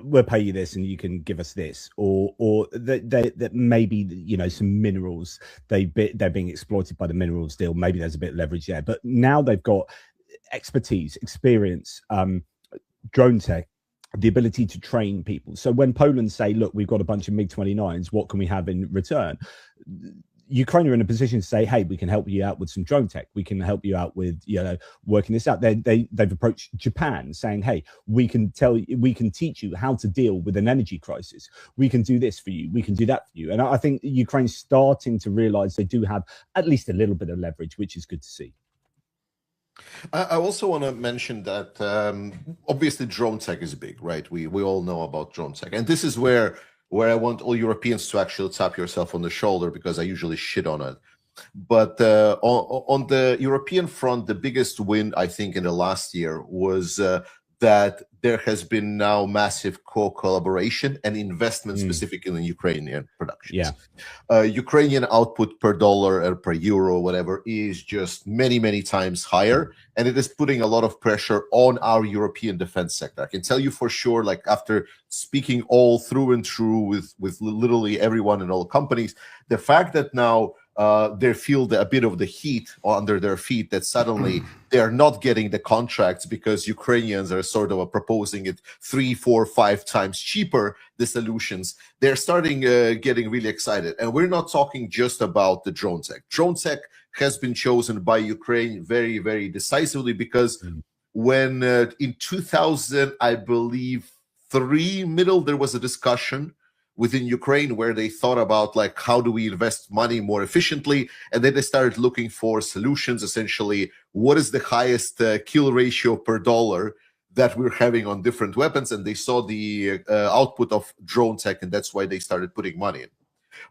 we'll pay you this and you can give us this, or that maybe, some minerals, they're being exploited by the minerals deal. Maybe there's a bit of leverage there, but now they've got expertise, experience, drone tech, the ability to train people. So when Poland say, look, we've got a bunch of MiG-29s, what can we have in return? Ukraine are in a position to say, hey, we can help you out with some drone tech. We can help you out with, working this out. They've approached Japan saying, hey, we can teach you how to deal with an energy crisis. We can do this for you. We can do that for you. And I think Ukraine's starting to realize they do have at least a little bit of leverage, which is good to see. I also want to mention that obviously drone tech is big, right? We all know about drone tech, and this is where I want all Europeans to actually tap yourself on the shoulder, because I usually shit on it. But on the European front, the biggest win I think in the last year was that there has been now massive collaboration and investment specifically in Ukrainian productions. Ukrainian output per dollar or per euro, whatever, is just many, many times higher. And it is putting a lot of pressure on our European defense sector. I can tell you for sure, like after speaking all through and through with literally everyone in all companies, the fact that now they feel a bit of the heat under their feet, that suddenly they're not getting the contracts because Ukrainians are sort of proposing it 3, 4, 5 times cheaper, the solutions. They're starting getting really excited. And we're not talking just about the drone tech. Drone tech has been chosen by Ukraine very, very decisively, because when in 2000, I believe, there was a discussion within Ukraine where they thought about, like, how do we invest money more efficiently? And then they started looking for solutions, essentially, what is the highest kill ratio per dollar that we're having on different weapons? And they saw the output of drone tech, and that's why they started putting money in.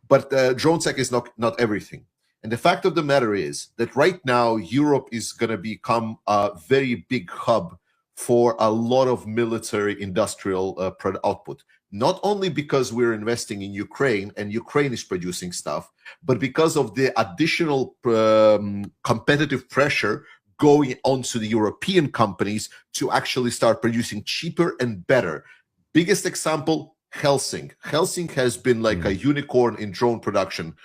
But drone tech is not everything. And the fact of the matter is that right now, Europe is going to become a very big hub for a lot of military industrial output. Not only because we're investing in Ukraine and Ukraine is producing stuff, but because of the additional competitive pressure going onto the European companies to actually start producing cheaper and better. Biggest example, Helsing. Helsing has been like a unicorn in drone production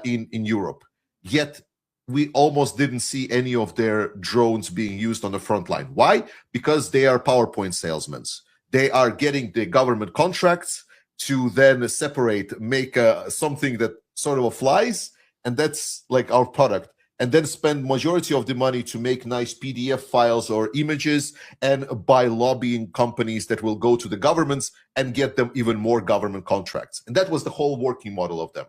in Europe. Yet we almost didn't see any of their drones being used on the front line. Why? Because they are PowerPoint salesmen. They are getting the government contracts to then separate, make something that sort of flies, and that's like our product. and then spend majority of the money to make nice PDF files or images, and by lobbying companies that will go to the governments and get them even more government contracts. And that was the whole working model of them.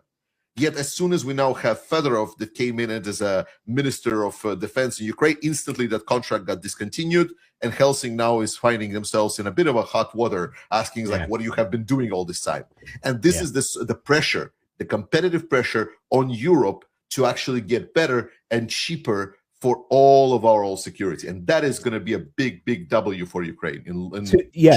Yet as soon as we now have Fedorov that came in as a minister of defense in Ukraine, instantly that contract got discontinued, and Helsing now is finding themselves in a bit of a hot water, asking like, what do you have been doing all this time? And this is the pressure, the competitive pressure on Europe to actually get better and cheaper for all of our oil security. And that is going to be a big, big W for Ukraine in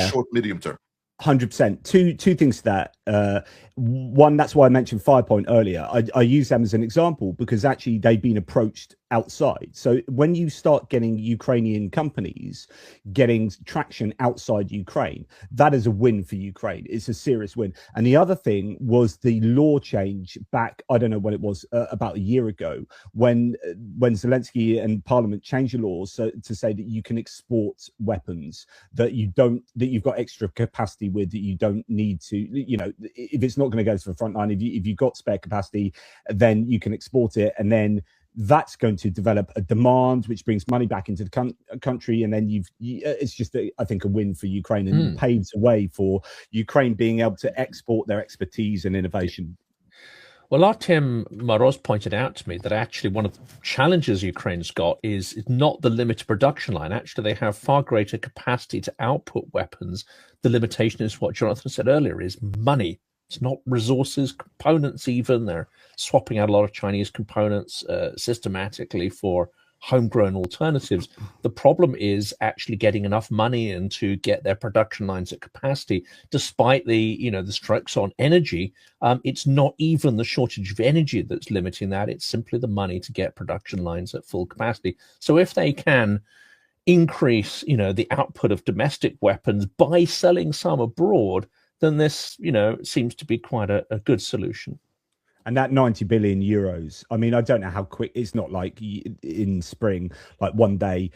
short, medium term. 100%. Two things to that. One, that's why I mentioned Firepoint earlier. I use them as an example because actually they've been approached outside. So when you start getting Ukrainian companies getting traction outside Ukraine, that is a win for Ukraine. It's a serious win. And the other thing was the law change back, I don't know when it was, about a year ago, when Zelensky and Parliament changed the laws to say that you can export weapons that you've got extra capacity with, that you don't need to, if it's not going to go to the front line, if you've got spare capacity, then you can export it, and then that's going to develop a demand which brings money back into the country, and then it's just I think a win for Ukraine, and paves the way for Ukraine being able to export their expertise and innovation. Well, Artem Moroz pointed out to me that actually one of the challenges Ukraine's got is not the limited production line. Actually, they have far greater capacity to output weapons. The limitation is what Jonathan said earlier, is money. It's not resources, components even. They're swapping out a lot of Chinese components systematically for homegrown alternatives. The problem is actually getting enough money in to get their production lines at capacity. Despite the strikes on energy, it's not even the shortage of energy that's limiting that. It's simply the money to get production lines at full capacity. So if they can increase, the output of domestic weapons by selling some abroad, then this, seems to be quite a good solution. And that 90 billion euros, I mean, I don't know how quick, it's not like in spring, like one day,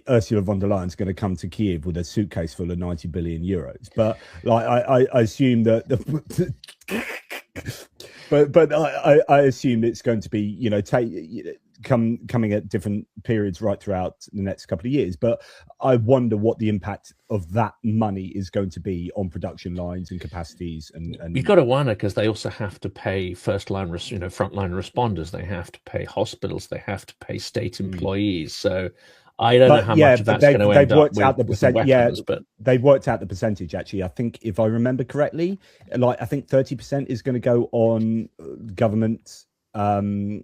Ursula von der Leyen's going to come to Kyiv with a suitcase full of 90 billion euros. But like, I assume that but I assume it's going to be, coming at different periods right throughout the next couple of years. But I wonder what the impact of that money is going to be on production lines and capacities. And you've got to wonder, because they also have to pay frontline responders. They have to pay hospitals. They have to pay state employees. So I don't know how much of that's going to end up with the weapons. But they've worked out the percentage, actually. I think, if I remember correctly, I think 30% is going to go on government, and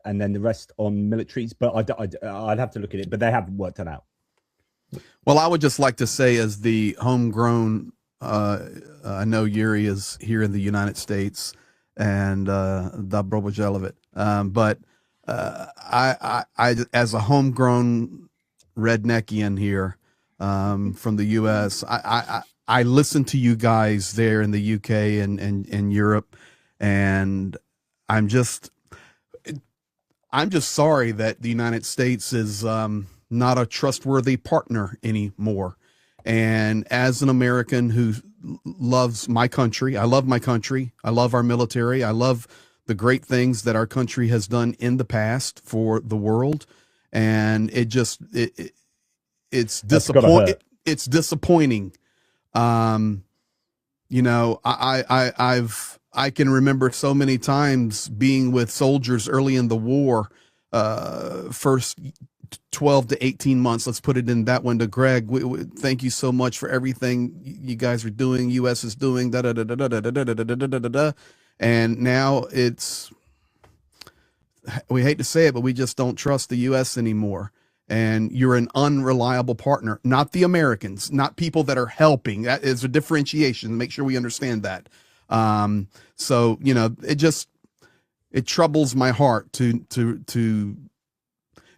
then the rest on militaries, but I'd have to look at it, but they haven't worked it out. Well, I would just like to say, as the homegrown, I know Yuri is here in the United States, and Dobro Bojelovit, but I as a homegrown redneckian here from the U.S., I listen to you guys there in the UK and Europe, and I'm just sorry that the United States is not a trustworthy partner anymore. And as an American who loves my country, I love my country, I love our military, I love the great things that our country has done in the past for the world, and it's disappointing. It's disappointing. I can remember so many times being with soldiers early in the war, first 12 to 18 months. Let's put it in that window. Greg, thank you so much for everything you guys are doing, U.S. is doing, and now we hate to say it, but we just don't trust the U.S. anymore. And you're an unreliable partner, not the Americans, not people that are helping. That is a differentiation. Make sure we understand that. So, it troubles my heart to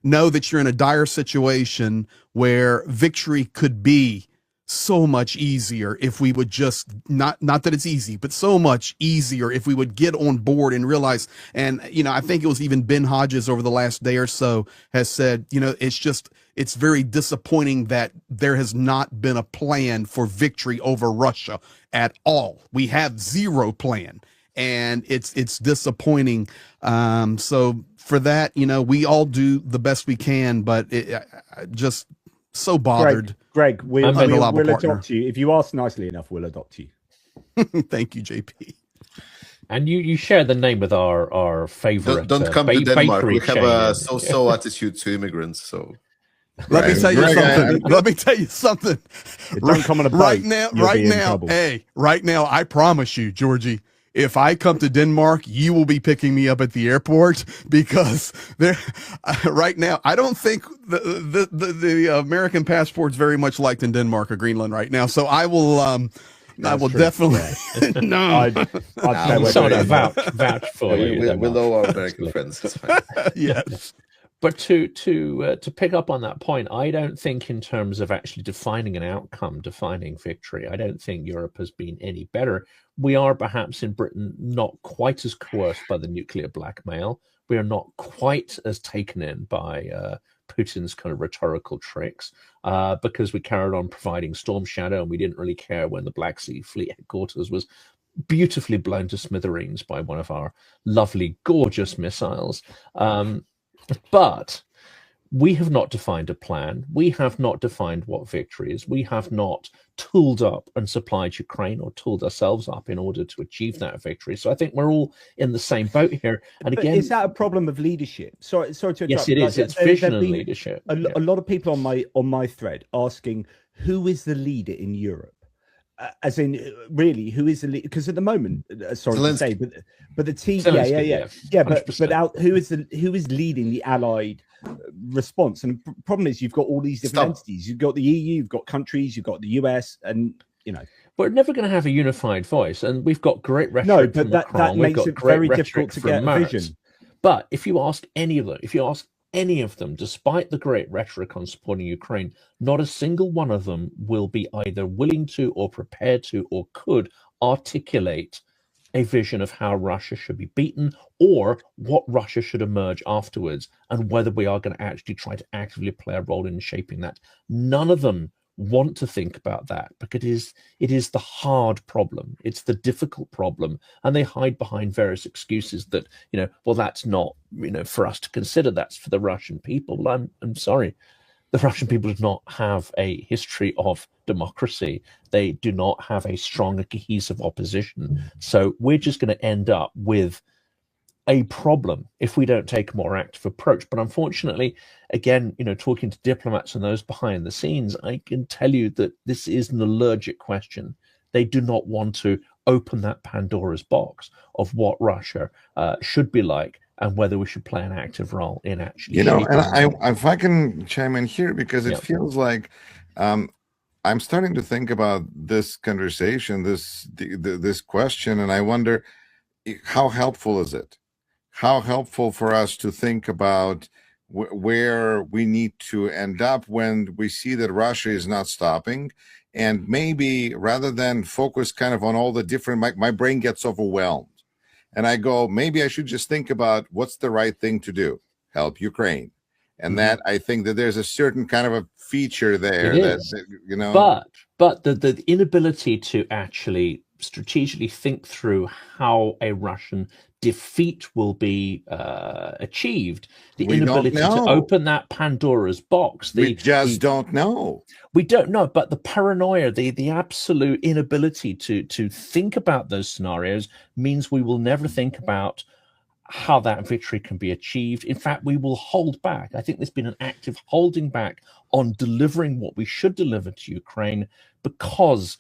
know that you're in a dire situation where victory could be so much easier if we would just not that it's easy, but so much easier if we would get on board and realize. And, I think it was even Ben Hodges over the last day or so has said, it's very disappointing that there has not been a plan for victory over Russia at all. We have zero plan. and it's disappointing. So for that, we all do the best we can, but just so bothered. Greg, we'll adopt you. If you ask nicely enough, we'll adopt you. Thank you, JP. And you share the name with our favorite. Don't come to Denmark. We have a so-so attitude to immigrants. So let me tell you something. Let me tell you something. Don't come on a boat. Right now, I promise you, Georgie, if I come to Denmark, you will be picking me up at the airport, because right now, I don't think the American passport's very much liked in Denmark or Greenland right now. So I will. I will definitely. Yeah. No, I'm sort of vouch for you. We know our American friends. It's fine. Yes. But to pick up on that point, I don't think in terms of actually defining an outcome, defining victory, I don't think Europe has been any better. We are perhaps in Britain not quite as coerced by the nuclear blackmail. We are not quite as taken in by Putin's kind of rhetorical tricks, because we carried on providing Storm Shadow, and we didn't really care when the Black Sea Fleet headquarters was beautifully blown to smithereens by one of our lovely, gorgeous missiles. But we have not defined a plan. We have not defined what victory is. We have not tooled up and supplied Ukraine or tooled ourselves up in order to achieve that victory. So I think we're all in the same boat here. And but again, is that a problem of leadership? Sorry to interrupt. Yes, it is. It's vision and leadership. A lot of people on my thread asking, who is the leader in Europe? As in, really, who is the leader? Because at the moment, sorry to say, but the team, but who is leading the Allied response? And the problem is, you've got all these different entities. You've got the EU, you've got countries, you've got the US, and we're never going to have a unified voice. And we've got great rhetoric. No, but that makes it very difficult to get a vision. But if you ask any of them, despite the great rhetoric on supporting Ukraine, not a single one of them will be either willing to or prepared to or could articulate a vision of how Russia should be beaten, or what Russia should emerge afterwards, and whether we are going to actually try to actively play a role in shaping that. None of them want to think about that, because it is the hard problem, it's the difficult problem, and they hide behind various excuses that well, that's not for us to consider, that's for the Russian people. Well, I'm sorry, the Russian people do not have a history of democracy. They do not have a strong and cohesive opposition. So we're just going to end up with a problem if we don't take a more active approach. But unfortunately, again, talking to diplomats and those behind the scenes, I can tell you that this is an allergic question. They do not want to open that Pandora's box of what Russia should be like, and whether we should play an active role in actually. And if I can chime in here, because it feels like I'm starting to think about this conversation, this question, and I wonder, how helpful is it? How helpful for us to think about where we need to end up when we see that Russia is not stopping, and maybe rather than focus kind of on all the different, my brain gets overwhelmed, and I go, maybe I should just think about what's the right thing to do, help Ukraine. And that, I think that there's a certain kind of a feature there but the inability to actually strategically think through how a Russian defeat will be achieved, the inability to open that Pandora's box. We just don't know. We don't know, but the paranoia, the absolute inability to think about those scenarios means we will never think about how that victory can be achieved. In fact, we will hold back. I think there's been an active holding back on delivering what we should deliver to Ukraine, because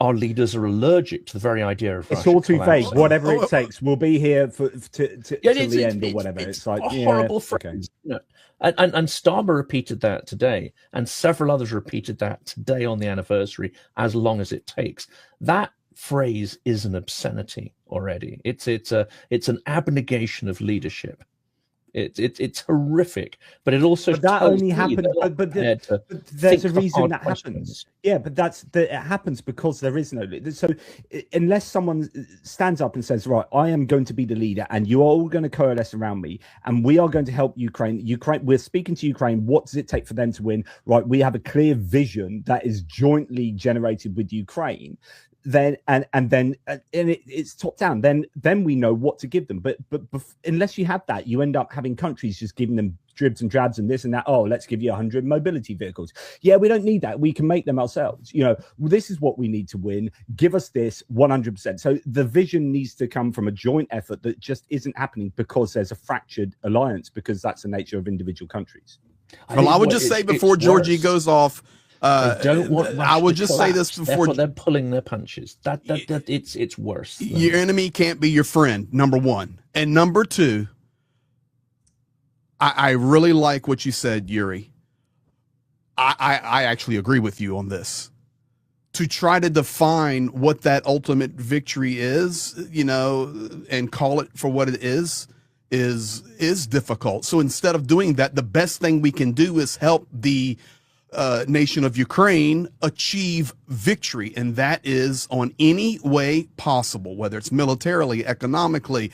our leaders are allergic to the very idea of It's all too vague. Whatever it takes, we'll be here till the end or whatever. It's like a horrible phrase. Okay. And Starmer repeated that today, and several others repeated that today on the anniversary, as long as it takes. That phrase is an obscenity already. It's an abnegation of leadership. It's horrific, but it also that only happened. But there's a reason that happens. Yeah, but it happens because there is no leader. So unless someone stands up and says, "Right, I am going to be the leader, and you are all going to coalesce around me, and we are going to help Ukraine. We're speaking to Ukraine. What does it take for them to win? Right, we have a clear vision that is jointly generated with Ukraine." then it's top down. Then we know what to give them. But unless you have that, you end up having countries just giving them dribs and drabs and this and that. Oh, let's give you 100 mobility vehicles. Yeah, we don't need that. We can make them ourselves. This is what we need to win. Give us this 100%. So the vision needs to come from a joint effort that just isn't happening because there's a fractured alliance, because that's the nature of individual countries. Well, I would just say before Georgie goes off, I would just say this before they're pulling their punches. That it's worse. Your enemy can't be your friend, number one. And number two, I really like what you said, Yuri. I actually agree with you on this. To try to define what that ultimate victory is, and call it for what it is difficult. So instead of doing that, the best thing we can do is help the nation of Ukraine achieve victory, and that is on any way possible, whether it's militarily, economically,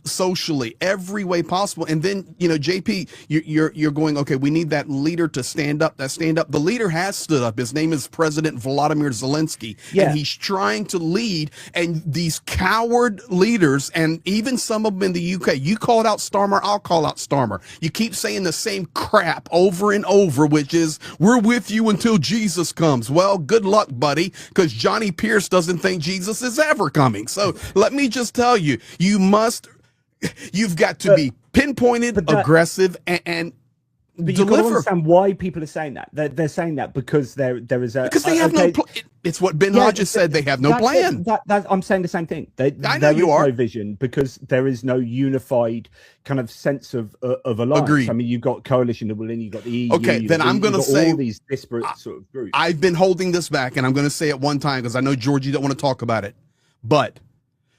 socially, every way possible. And then, JP, you're going, okay, we need that leader to stand up. The leader has stood up. His name is President Volodymyr Zelensky. Yeah. And he's trying to lead. And these coward leaders, and even some of them in the UK, you called out Starmer, I'll call out Starmer. You keep saying the same crap over and over, which is, we're with you until Jesus comes. Well, good luck, buddy, because Johnny Pierce doesn't think Jesus is ever coming. So let me just tell you, you've got to be pinpointed, aggressive, and but you've got to understand why people are saying that. They're saying that because there is a... Because they have no... It's what Ben Hodges said. They have no plan. I'm saying the same thing. I know you are. No vision, because there is no unified kind of sense of alliance. Agreed. I mean, you've got coalition of willing, you've got the EU. Okay, then I'm going to say... all these disparate sort of groups. I've been holding this back, and I'm going to say it one time because I know Georgie don't want to talk about it. But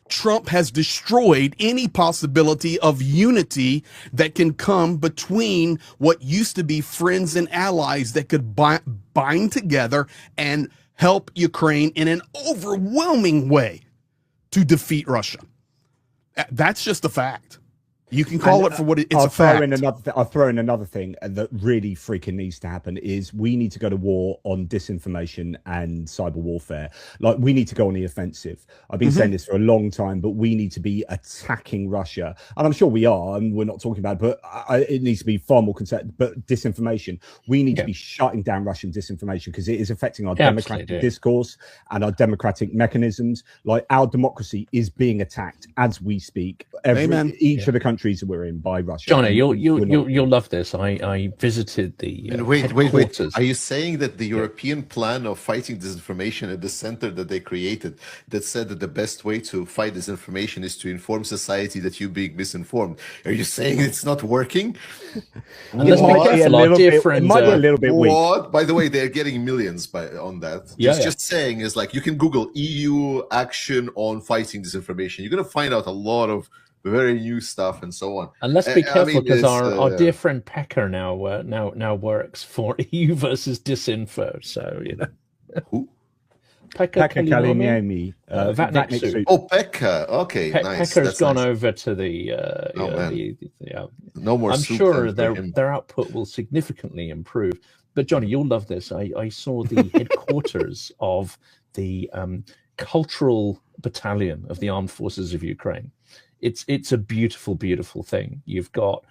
Trump has destroyed any possibility of unity that can come between what used to be friends and allies that could bind together and help Ukraine in an overwhelming way to defeat Russia. That's just a fact. You can call it for what it's a fact. I'll throw in another thing that really freaking needs to happen is we need to go to war on disinformation and cyber warfare. Like, we need to go on the offensive. I've been saying this for a long time, but we need to be attacking Russia. And I'm sure we are, and we're not talking about it, but it needs to be far more concerned. But disinformation, we need to be shutting down Russian disinformation, because it is affecting our democratic discourse and our democratic mechanisms. Like, our democracy is being attacked as we speak. Each of the countries that we're in by Russia. Johnny, you'll love this. I visited the wait. Are you saying that the European plan of fighting disinformation at the center that they created, that said that the best way to fight disinformation is to inform society that you're being misinformed? Are you saying it's not working? It might be a little bit weak. What? By the way, they're getting millions on that. Just saying is like, you can Google EU action on fighting disinformation. You're going to find out a lot of very new stuff and so on. And let's be careful, because our dear friend Pecker now works for EU versus Disinfo. So who? Pekka Kaliniemi. Oh, Pekka. Okay, nice. Pekka's gone over to the. No more. I'm sure their output will significantly improve. But Johnny, you'll love this. I saw the headquarters of the cultural battalion of the armed forces of Ukraine. It's a beautiful, beautiful thing. You've got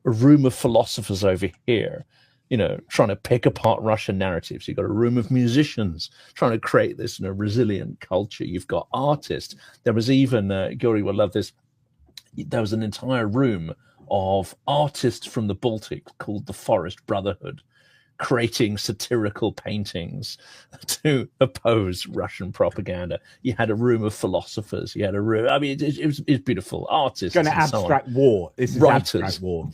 a room of philosophers over here, trying to pick apart Russian narratives. You've got a room of musicians trying to create this resilient culture. You've got artists. There was even, Guri will love this, there was an entire room of artists from the Baltic called the Forest Brotherhood, creating satirical paintings to oppose Russian propaganda. You had a room of philosophers. You had a room. I mean, it was beautiful. Artists. It's going to abstract war. This is writers. Abstract war.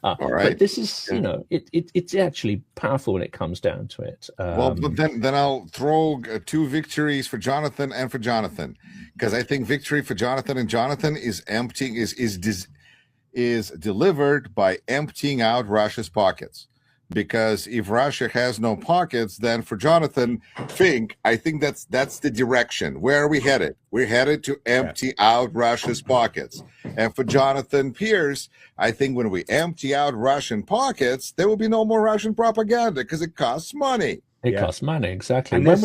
All right. But this is, it's actually powerful when it comes down to it. Well, but then I'll throw two victories for Jonathan and for Jonathan, because I think victory for Jonathan and Jonathan is delivered by emptying out Russia's pockets. Because if Russia has no pockets, then for Jonathan Fink, I think that's the direction. Where are we headed? We're headed to empty out Russia's pockets. And for Jonathan Pierce, I think when we empty out Russian pockets, there will be no more Russian propaganda because it costs money. It costs money, exactly. And When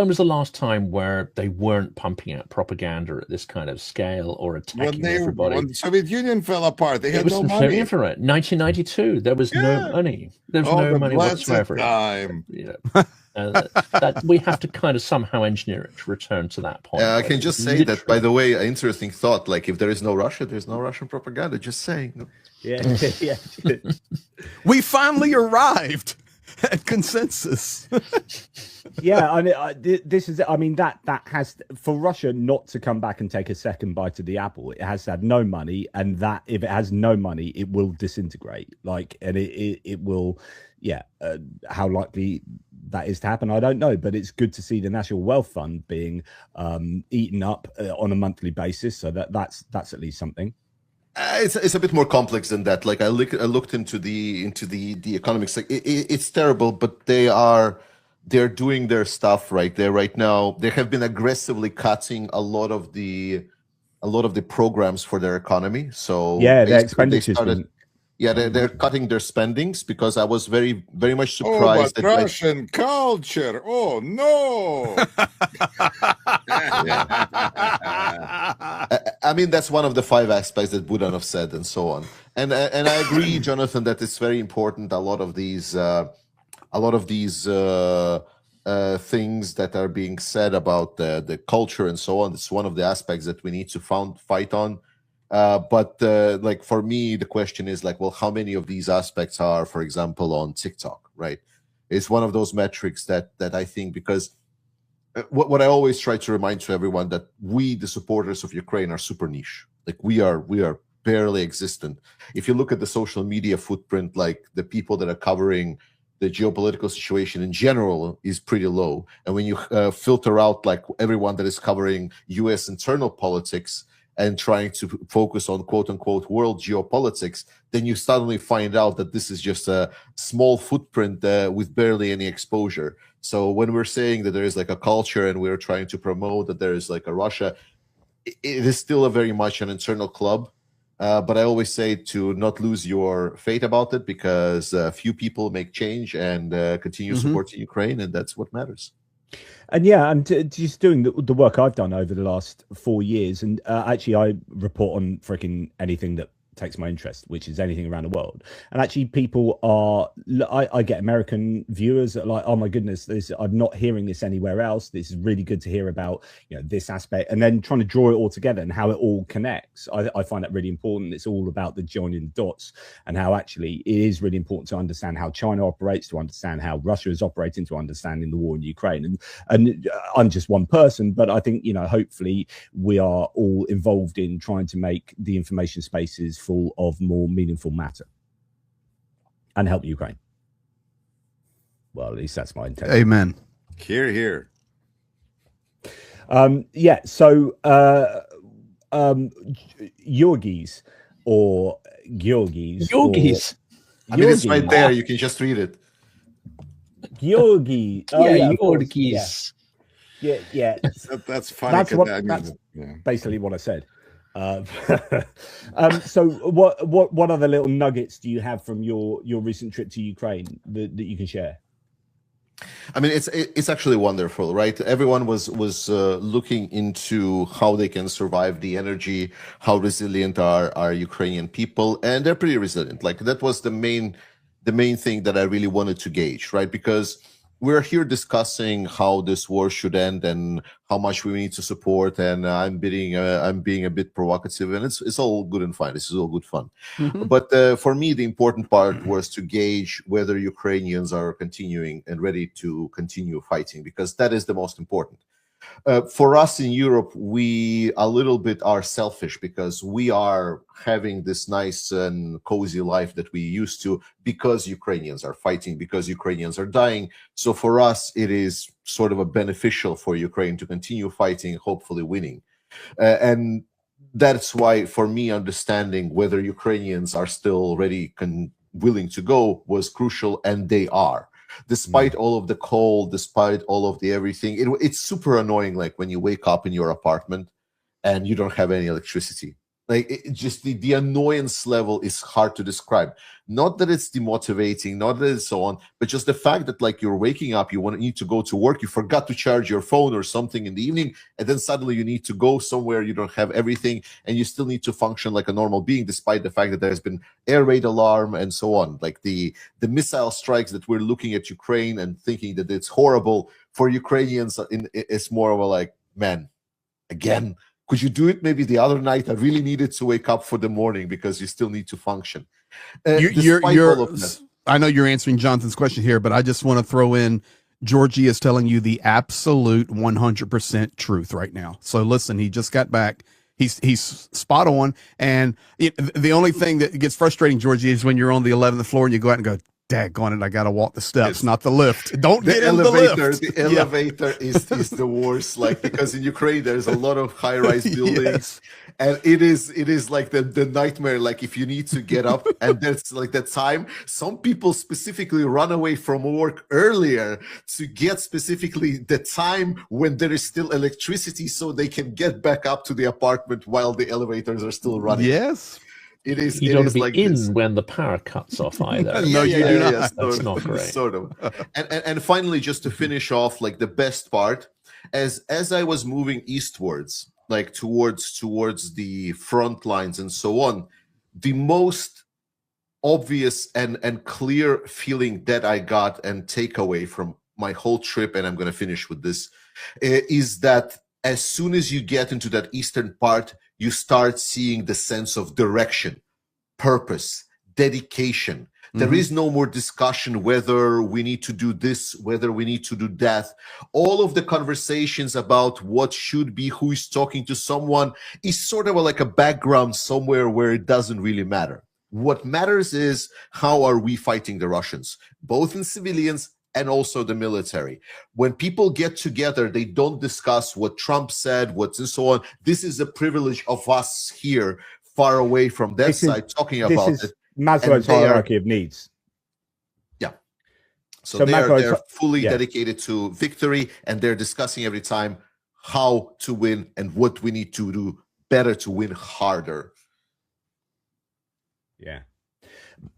was the last time where they weren't pumping out propaganda at this kind of scale or attacking everybody? When the Soviet Union fell apart, they had no money. 1992, there was no money. There was no money whatsoever. Time. That we have to kind of somehow engineer it to return to that point. I can just say that, by the way, an interesting thought. Like, if there is no Russia, there's no Russian propaganda. Just saying. Yeah. We finally arrived at consensus. Yeah, I mean, this is. I mean, that has, for Russia not to come back and take a second bite of the apple, it has had no money, and that if it has no money, it will disintegrate. Like, and it will. Yeah, how likely that is to happen, I don't know, but it's good to see the National Wealth Fund being eaten up on a monthly basis. So that's at least something. It's a bit more complex than that. Like, I looked into the economics. Like, it's terrible, but they're doing their stuff right there right now. They have been aggressively cutting a lot of the programs for their economy. So yeah, their expenditures. They're cutting their spendings, because I was very, very much surprised. But Russian culture. Oh no! I mean, that's one of the 5 aspects that Budanov said, and so on. And I agree, Jonathan, that it's very important. A lot of these things that are being said about the culture and so on. It's one of the aspects that we need to fight on. But like, for me, the question is like, well, how many of these aspects are, for example, on TikTok, right? It's one of those metrics that I think, because what I always try to remind to everyone, that we, the supporters of Ukraine, are super niche. Like, we are barely existent. If you look at the social media footprint, like, the people that are covering the geopolitical situation in general is pretty low. And when you filter out, like, everyone that is covering US internal politics and trying to focus on quote unquote world geopolitics, then you suddenly find out that this is just a small footprint with barely any exposure. So when we're saying that there is like a culture, and we're trying to promote that there is like a Russia, it is still a very much an internal club. But I always say to not lose your faith about it, because few people make change and continue supporting Ukraine, and that's what matters. And yeah, I'm just doing the work I've done over the last 4 years, and actually I report on freaking anything that takes my interest, which is anything around the world. And actually, people are, I get American viewers that are like, oh my goodness, I'm not hearing this anywhere else. This is really good to hear about, this aspect, and then trying to draw it all together and how it all connects. I find that really important. It's all about the joining the dots, and how actually it is really important to understand how China operates, to understand how Russia is operating, to understanding the war in Ukraine. And I'm just one person, but I think, hopefully we are all involved in trying to make the information spaces full of more meaningful matter and help Ukraine. Well, at least that's my intention. Amen. Hear, hear. Yeah. So, Yorgis or Georgis. Yorgis. I mean, it's right there. You can just read it. Georgi. Oh, yeah, Yorgis. Yeah. That's funny. That's basically what I said. So what other little nuggets do you have from your recent trip to Ukraine that you can share? I mean, it's actually wonderful, right? Everyone was looking into how they can survive the energy, how resilient are Ukrainian people, and they're pretty resilient. Like, that was the main thing that I really wanted to gauge, right? Because we're here discussing how this war should end and how much we need to support, and I'm being a bit provocative, and it's all good and fine. This is all good fun. Mm-hmm. But for me, the important part was to gauge whether Ukrainians are continuing and ready to continue fighting, because that is the most important. For us in Europe, we a little bit are selfish, because we are having this nice and cozy life that we used to, because Ukrainians are fighting, because Ukrainians are dying. So for us, it is sort of a beneficial for Ukraine to continue fighting, hopefully winning. And that's why, for me, understanding whether Ukrainians are still ready and willing to go was crucial, and they are. Despite all of the cold, despite all of the everything, it's super annoying. Like, when you wake up in your apartment and you don't have any electricity, Like just the annoyance level is hard to describe. Not that it's demotivating, not that it's so on, but just the fact that like you're waking up, you need to go to work, you forgot to charge your phone or something in the evening, and then suddenly you need to go somewhere, you don't have everything, and you still need to function like a normal being, despite the fact that there's been air raid alarm and so on. Like the missile strikes that we're looking at Ukraine and thinking that it's horrible for Ukrainians, it's more of a like, man, again. Could you do it maybe the other night? I really needed to wake up for the morning because you still need to function. I know you're answering Jonathan's question here, but I just want to throw in Georgie is telling you the absolute 100% truth right now. So listen, he just got back. He's spot on. And the only thing that gets frustrating, Georgie, is when you're on the 11th floor and you go out and go, daggone it, I got to walk the steps, not the lift. Don't get in the lift. The elevator is the worst, like, because in Ukraine there's a lot of high-rise buildings, and it is like the nightmare. Like if you need to get up and there's like that time, some people specifically run away from work earlier to get specifically the time when there is still electricity so they can get back up to the apartment while the elevators are still running. Yes. It is. You don't be like in this. when the power cuts off either. No, you do not. That's not great. Sort of. And finally, just to finish off, like the best part, as I was moving eastwards, like towards the front lines and so on, the most obvious and clear feeling that I got and takeaway from my whole trip, and I'm going to finish with this, is that as soon as you get into that eastern part, you start seeing the sense of direction, purpose, dedication. There is no more discussion whether we need to do this, whether we need to do that. All of the conversations about what should be, who is talking to someone, is sort of like a background somewhere where it doesn't really matter. What matters is how are we fighting the Russians, both in civilians and also the military. When people get together, they don't discuss what Trump said, what's and so on. This is a privilege of us here, far away from that side, talking about it. Maslow's hierarchy of needs. Yeah. So they're fully dedicated to victory, and they're discussing every time how to win and what we need to do better to win harder. Yeah.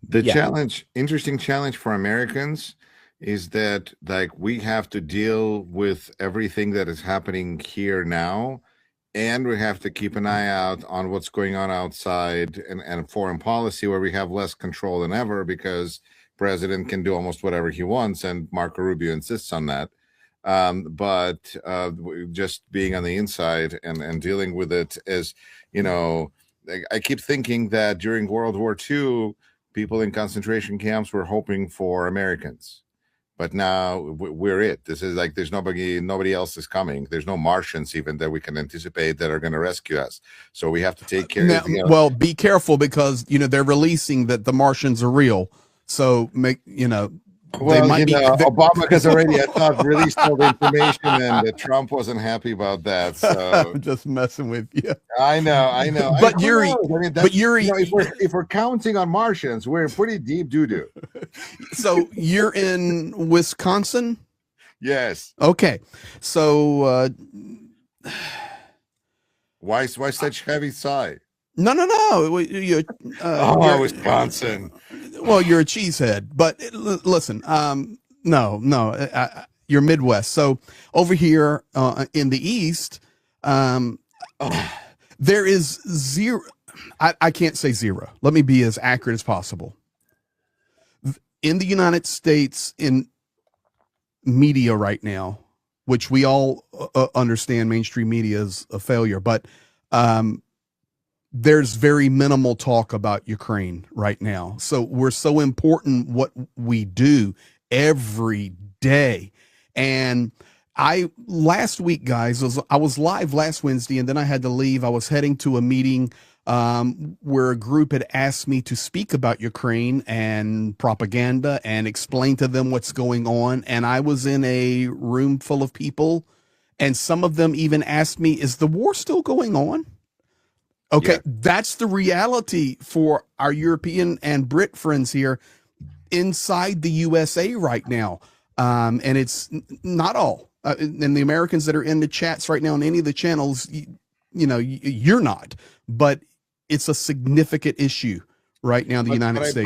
The challenge, interesting challenge for Americans, is that like we have to deal with everything that is happening here now, and we have to keep an eye out on what's going on outside and foreign policy, where we have less control than ever because president can do almost whatever he wants, and Marco Rubio insists on that. But just being on the inside and dealing with it is, you know, I keep thinking that during World War II, people in concentration camps were hoping for Americans. But now we're it. This is like there's nobody else is coming. There's no Martians even that we can anticipate that are going to rescue us. So we have to take care. Now, well, be careful because they're releasing that the Martians are real. So Well, they might Obama has already, I thought, released all the information, and Trump wasn't happy about that. So I'm just messing with you. I know. But Yuri, if we're counting on Martians, we're pretty deep doo-doo. So you're in Wisconsin? Yes. Okay. So why such heavy sigh? No. Wisconsin. Well, you're a cheesehead, but listen, no, you're Midwest. So over here in the East, there is zero. I can't say zero. Let me be as accurate as possible. In the United States, in media right now, which we all understand mainstream media is a failure, but there's very minimal talk about Ukraine right now. So we're so important what we do every day. And last week, guys, I was live last Wednesday, and then I had to leave. I was heading to a meeting where a group had asked me to speak about Ukraine and propaganda and explain to them what's going on. And I was in a room full of people, and some of them even asked me, is the war still going on? Okay, yeah. That's the reality for our European and Brit friends here inside the USA right now. And it's not all. And the Americans that are in the chats right now on any of the channels, you're not. But it's a significant issue right now in the United States.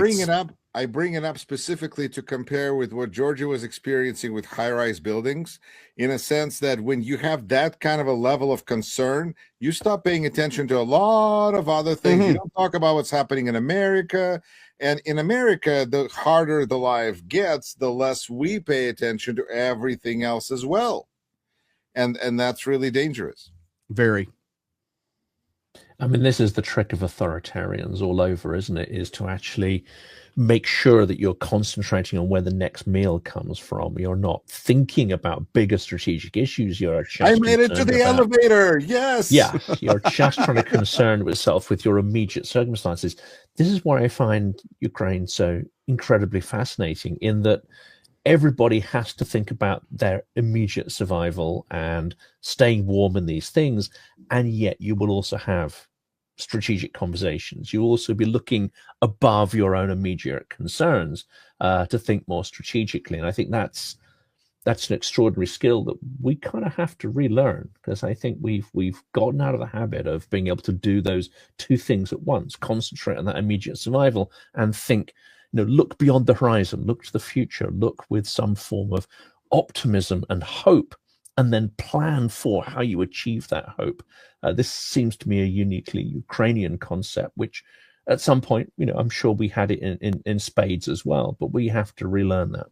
I bring it up specifically to compare with what Georgia was experiencing with high-rise buildings, in a sense that when you have that kind of a level of concern, you stop paying attention to a lot of other things. You don't talk about what's happening in America. And in America, the harder the life gets, the less we pay attention to everything else as well. And that's really dangerous. Very. I mean, this is the trick of authoritarians all over, isn't it? Is to actually make sure that you're concentrating on where the next meal comes from. You're not thinking about bigger strategic issues. You're just I made it to the elevator. Yes. Yeah. You're just trying to concern yourself with your immediate circumstances. This is why I find Ukraine so incredibly fascinating, in that everybody has to think about their immediate survival and staying warm in these things. And yet you will also have strategic conversations. You'll also be looking above your own immediate concerns to think more strategically. And I think that's an extraordinary skill that we kind of have to relearn, because I think we've gotten out of the habit of being able to do those two things at once: concentrate on that immediate survival and think, look beyond the horizon, look to the future, look with some form of optimism and hope, and then plan for how you achieve that hope. This seems to me a uniquely Ukrainian concept, which at some point, I'm sure we had it in spades as well, but we have to relearn that.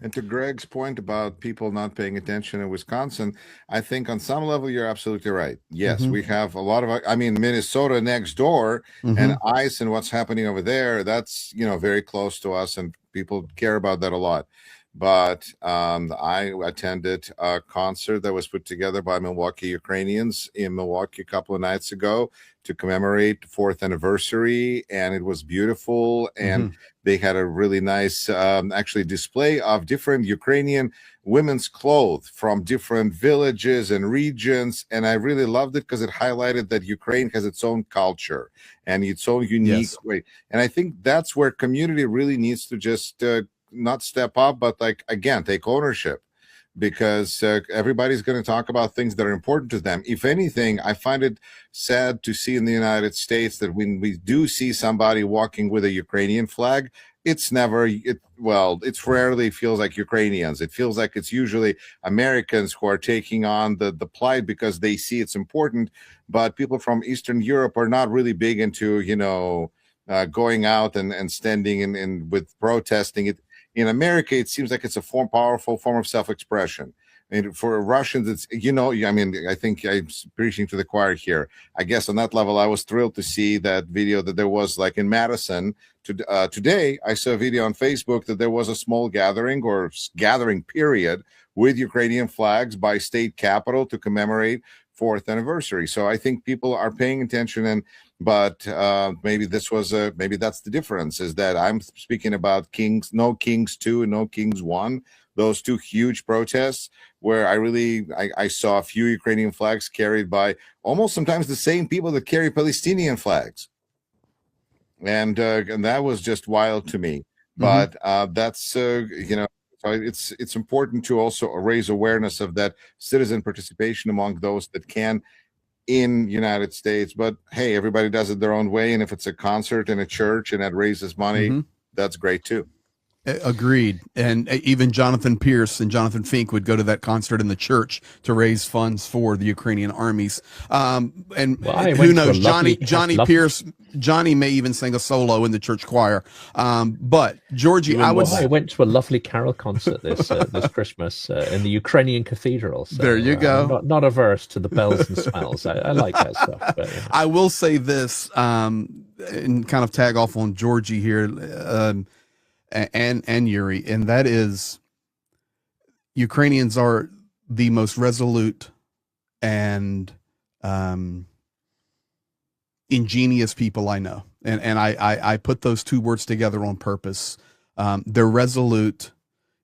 And to Greg's point about people not paying attention in Wisconsin, I think on some level you're absolutely right. Yes, we have a lot of, Minnesota next door, and ICE and what's happening over there, that's, very close to us, and people care about that a lot. But I attended a concert that was put together by Milwaukee Ukrainians in Milwaukee a couple of nights ago to commemorate the 4th anniversary, and it was beautiful. And they had a really nice actually display of different Ukrainian women's clothes from different villages and regions, and I really loved it because it highlighted that Ukraine has its own culture and its own unique way. And I think that's where community really needs to just not step up, but again, take ownership, because everybody's going to talk about things that are important to them. If anything, I find it sad to see in the United States that when we do see somebody walking with a Ukrainian flag, it's rarely feels like Ukrainians. It feels like it's usually Americans who are taking on the plight because they see it's important. But people from Eastern Europe are not really big into, going out and standing in with protesting it. In America, it seems like it's a powerful form of self-expression. And for Russians, it's, I think I'm preaching to the choir here. I guess on that level, I was thrilled to see that video that there was, like in Madison. Today, I saw a video on Facebook that there was a small gathering period with Ukrainian flags by state capitol to commemorate 4th anniversary. So I think people are paying attention, but maybe that's the difference, is that I'm speaking about no Kings 2 and no Kings 1, those two huge protests where I saw a few Ukrainian flags carried by almost sometimes the same people that carry Palestinian flags. And that was just wild to me. But that's, so it's important to also raise awareness of that citizen participation among those that can in United States. But hey, everybody does it their own way. And if it's a concert in a church and that raises money, that's great too. Agreed. And even Jonathan Pierce and Jonathan Fink would go to that concert in the church to raise funds for the Ukrainian armies. Who knows, Johnny may even sing a solo in the church choir. But Georgie, I went to a lovely carol concert this Christmas in the Ukrainian cathedral. So, there you go. Not averse to the bells and smells. I like that stuff. But, I will say this, and kind of tag off on Georgie here, and Yuri, and that is, Ukrainians are the most resolute and ingenious people I know, and I put those two words together on purpose. They're resolute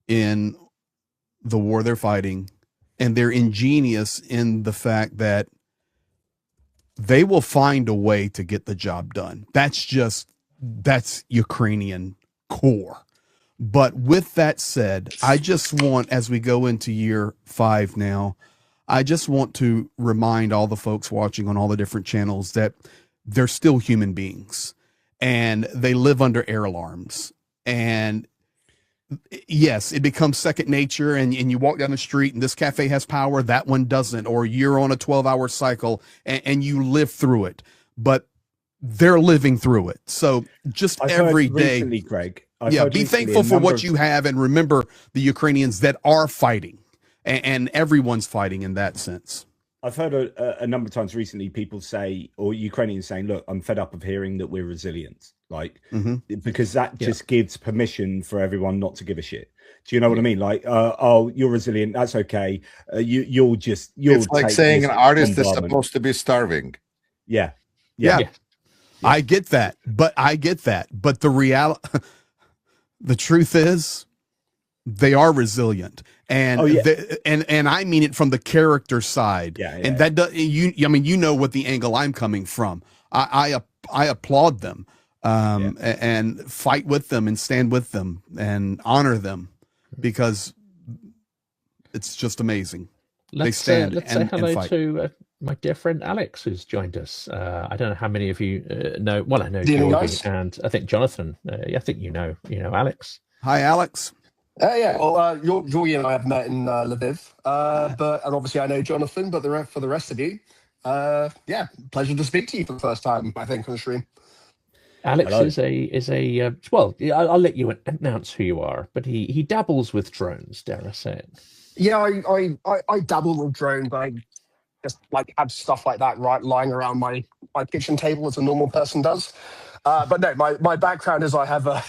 in the war they're fighting, and they're ingenious in the fact that they will find a way to get the job done. That's Ukrainian core. But with that said, I just want, as we go into year 5 now, I just want to remind all the folks watching on all the different channels that they're still human beings, and they live under air alarms. And yes, it becomes second nature, and you walk down the street and this cafe has power, that one doesn't, or you're on a 12-hour cycle and you live through it, but they're living through it. So just every day, recently, Greg, be thankful for what you have, and remember the Ukrainians that are fighting, and everyone's fighting in that sense. I've heard a number of times recently people say, or Ukrainians saying, look, I'm fed up of hearing that we're resilient. Like, because that just gives permission for everyone not to give a shit. Do you know what I mean? Like, oh, you're resilient. That's okay. You'll it's like saying an artist is supposed to be starving. Yeah. I get that. But the reality, the truth is, they are resilient, and and I mean it from the character side. And that does, I mean, you know what the angle I'm coming from. I applaud them, and fight with them and stand with them and honor them, because it's just amazing. They stand let's and say hello fight. to my dear friend Alex, who's joined us. I don't know how many of you know. Well, I know Georgie, guys, and I think Jonathan. I think you know Alex. Hi, Alex. Well, Georgie and I have met in Lviv, and obviously I know Jonathan. But for the rest of you, pleasure to speak to you for the first time, I think, on the stream. Alex is a well. I'll let you announce who you are, but he dabbles with drones. Dare I say it? Yeah, I dabble with drones. I just like have stuff like that lying around my kitchen table as a normal person does. But no, my background is I have a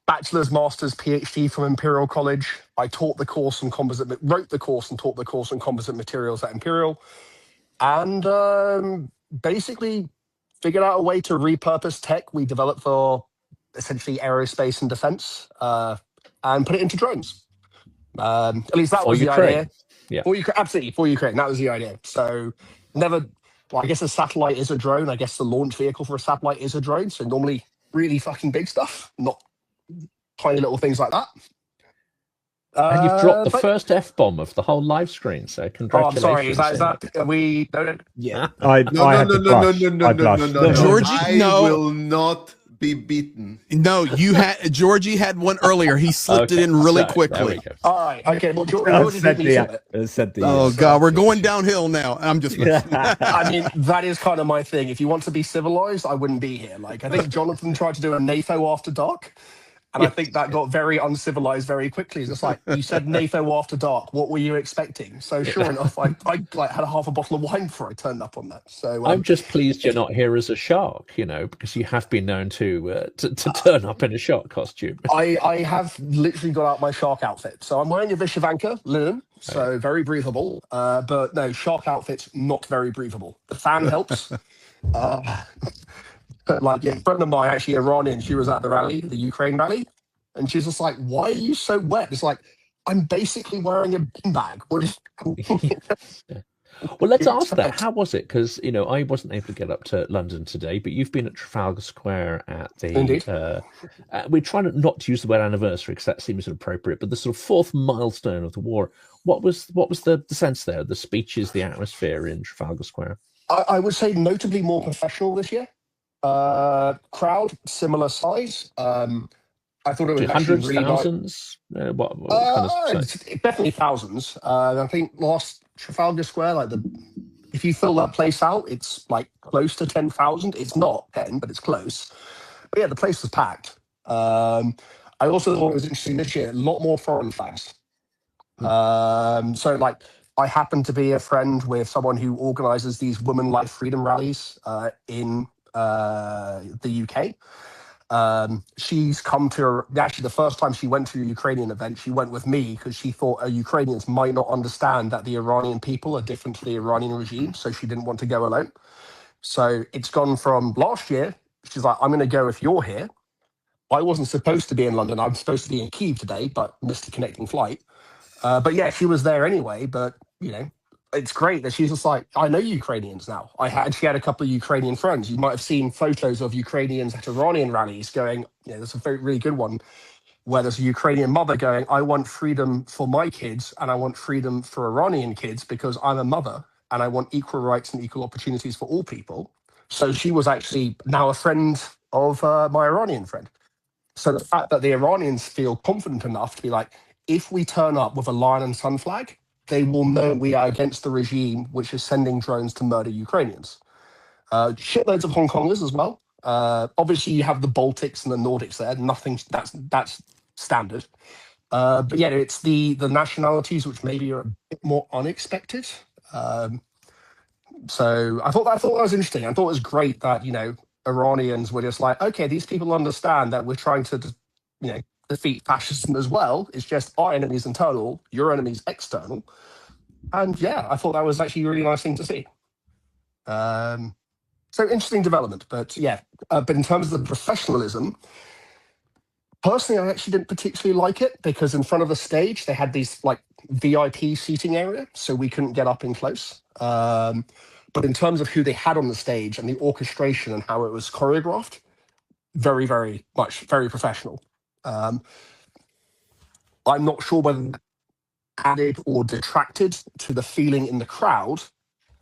bachelor's, master's, PhD from Imperial College. I taught the course on wrote the course and taught the course on composite materials at Imperial, and basically figured out a way to repurpose tech we developed for essentially aerospace and defense, and put it into drones. At least that was the idea. Yeah, absolutely, for Ukraine. That was the idea. So never. Well, I guess a satellite is a drone. I guess the launch vehicle for a satellite is a drone. So normally really fucking big stuff, not tiny little things like that. And you've dropped the first F-bomb of the whole live screen, so congratulations. Oh, I'm sorry. Is that we? Yeah. No. Georgie, I will not be beaten. No, Georgie had one earlier. He slipped it in really quickly. All right. Okay. Well, Georgie oh God, we're going downhill now. I'm just. I mean, that is kind of my thing. If you want to be civilized, I wouldn't be here. Like, I think Jonathan tried to do a NAFO after dark. And I think that got very uncivilized very quickly. It's like, you said NAFO after dark. What were you expecting? So sure enough, I like had a half a bottle of wine before I turned up on that. So I'm just pleased you're not here as a shark, because you have been known to turn up in a shark costume. I have literally got out my shark outfit. So I'm wearing a Vyshyvanka linen, so very breathable. But no, shark outfit's not very breathable. The fan helps. Like a friend of mine, actually Iranian, she was at the rally, the Ukraine rally, and she's just like, "Why are you so wet?" It's like, I'm basically wearing a bin bag. Well, let's ask that. How was it? Because I wasn't able to get up to London today, but you've been at Trafalgar Square at the. Indeed. We try not to use the word anniversary because that seems inappropriate, but the sort of fourth milestone of the war. What was the sense there? The speeches, the atmosphere in Trafalgar Square. I would say notably more professional this year. Crowd similar size. I thought it was hundreds, really thousands. What kind of definitely thousands. I think last Trafalgar Square, if you fill that place out, it's like close to 10,000. It's not 10, but it's close. But yeah, the place was packed. I also thought it was interesting this year. A lot more foreign flags. So I happen to be a friend with someone who organises these Women Life Freedom rallies in the UK. She's come to actually the first time she went to a Ukrainian event, she went with me because she thought Ukrainians might not understand that the Iranian people are different to the Iranian regime, so she didn't want to go alone. So it's gone from last year, she's like, I'm going to go if you're here. I wasn't supposed to be in London. I'm supposed to be in Kyiv today, but missed the connecting flight. But yeah, she was there anyway. But it's great that she's just like, I know Ukrainians now. She had a couple of Ukrainian friends. You might have seen photos of Ukrainians at Iranian rallies going, there's a really good one where there's a Ukrainian mother going, I want freedom for my kids and I want freedom for Iranian kids because I'm a mother and I want equal rights and equal opportunities for all people. So she was actually now a friend of my Iranian friend. So the fact that the Iranians feel confident enough to be like, if we turn up with a lion and sun flag, they will know we are against the regime which is sending drones to murder Ukrainians. Shitloads of Hong Kongers as well. Obviously, you have the Baltics and the Nordics there. Nothing that's standard. But yeah, it's the nationalities which maybe are a bit more unexpected. So I thought that was interesting. I thought it was great that Iranians were just like, okay, these people understand that we're trying to defeat fascism as well. It's just our enemy's internal, your enemy's external. And yeah, I thought that was actually a really nice thing to see. So interesting development, but yeah. But in terms of the professionalism, personally, I actually didn't particularly like it because in front of the stage, they had these like VIP seating area, so we couldn't get up in close. But in terms of who they had on the stage and the orchestration and how it was choreographed, very, very much, very professional. I'm not sure whether that added or detracted to the feeling in the crowd.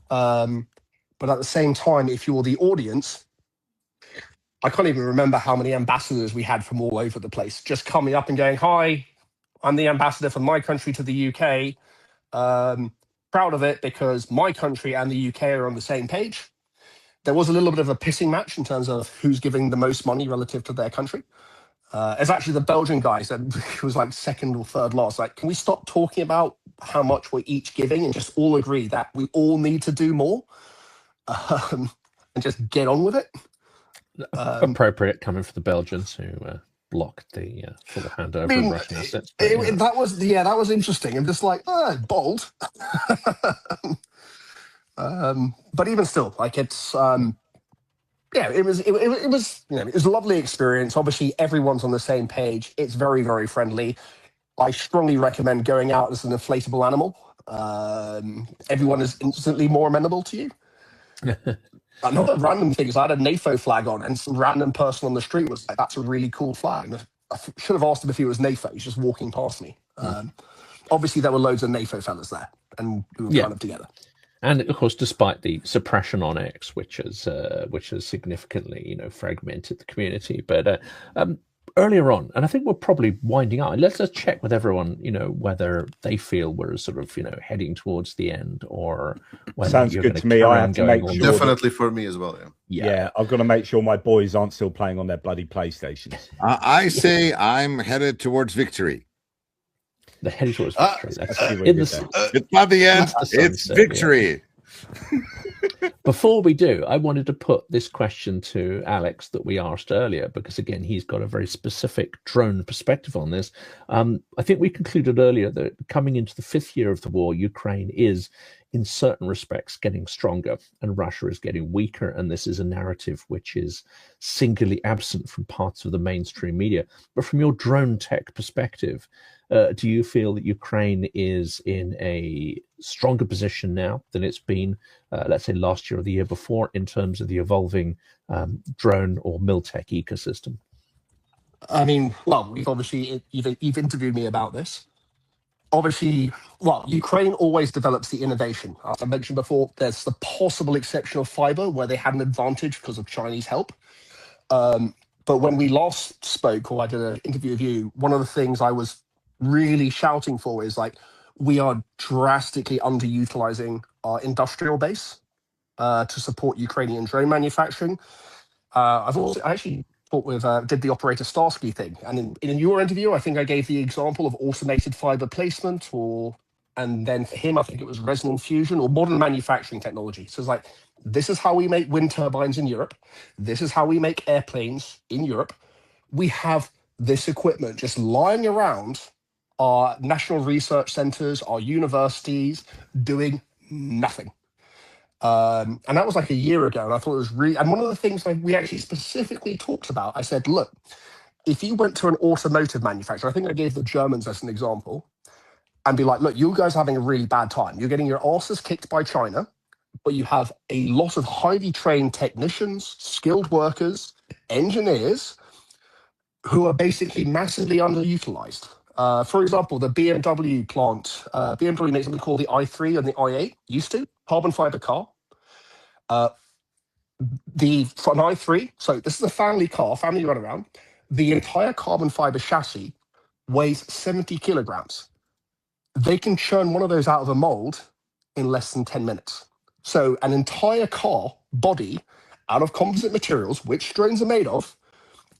But at the same time, if you're the audience, I can't even remember how many ambassadors we had from all over the place, just coming up and going, hi, I'm the ambassador from my country to the UK. Proud of it because my country and the UK are on the same page. There was a little bit of a pissing match in terms of who's giving the most money relative to their country. It's actually the Belgian guy said he was like second or third last. Like, can we stop talking about how much we're each giving and just all agree that we all need to do more and just get on with it? Appropriate coming from the Belgians who blocked the full handover of Russian assets. That was interesting. I'm just like, bold. But even still, like it's it was it was a lovely experience. Obviously, everyone's on the same page. It's very, very friendly. I strongly recommend going out as an inflatable animal. Everyone is instantly more amenable to you. Another random thing is I had a NAFO flag on, and some random person on the street was like, "That's a really cool flag." And I should have asked him if he was NAFO. He's just walking past me. Obviously, there were loads of NAFO fellas there, and we were kind of together. And of course, despite the suppression on X, which has significantly, fragmented the community, but earlier on, and I think we're probably winding up. Let's just check with everyone, whether they feel we're sort of, heading towards the end, or whether sounds you're good to me. I have to make sure definitely for me as well. Yeah, I've got to make sure my boys aren't still playing on their bloody PlayStations. I say I'm headed towards victory. They're heading towards victory. It's not the end. It's victory. Yeah. Before we do, I wanted to put this question to Alex that we asked earlier, because again, he's got a very specific drone perspective on this. I think we concluded earlier that coming into the 5th year of the war, Ukraine is in certain respects getting stronger and Russia is getting weaker. And this is a narrative which is singularly absent from parts of the mainstream media. But from your drone tech perspective, do you feel that Ukraine is in a stronger position now than it's been, let's say, last year or the year before, in terms of the evolving drone or Miltech ecosystem? I mean, well, you've interviewed me about this. Obviously, Ukraine always develops the innovation. As I mentioned before, there's the possible exception of fiber, where they had an advantage because of Chinese help. But when we last spoke, or I did an interview with you, one of the things I was really shouting for is like, we are drastically underutilizing our industrial base to support Ukrainian drone manufacturing. I actually did the operator Starsky thing, and in your interview, I think I gave the example of automated fiber placement, and then for him, I think it was resonant fusion or modern manufacturing technology. So it's like, this is how we make wind turbines in Europe. This is how we make airplanes in Europe. We have this equipment just lying around our national research centers, our universities, doing nothing. And that was like a year ago, and I thought it was really, and one of the things we actually specifically talked about, I said, look, if you went to an automotive manufacturer, I think I gave the Germans as an example, and be like, look, you guys are having a really bad time. You're getting your asses kicked by China, but you have a lot of highly trained technicians, skilled workers, engineers, who are basically massively underutilized. For example, the BMW plant, BMW makes something called the i3 and the i8, used to, carbon fiber car. For an i3, so this is a family car, family runaround. The entire carbon fiber chassis weighs 70 kilograms. They can churn one of those out of a mold in less than 10 minutes. So an entire car body out of composite materials, which drones are made of,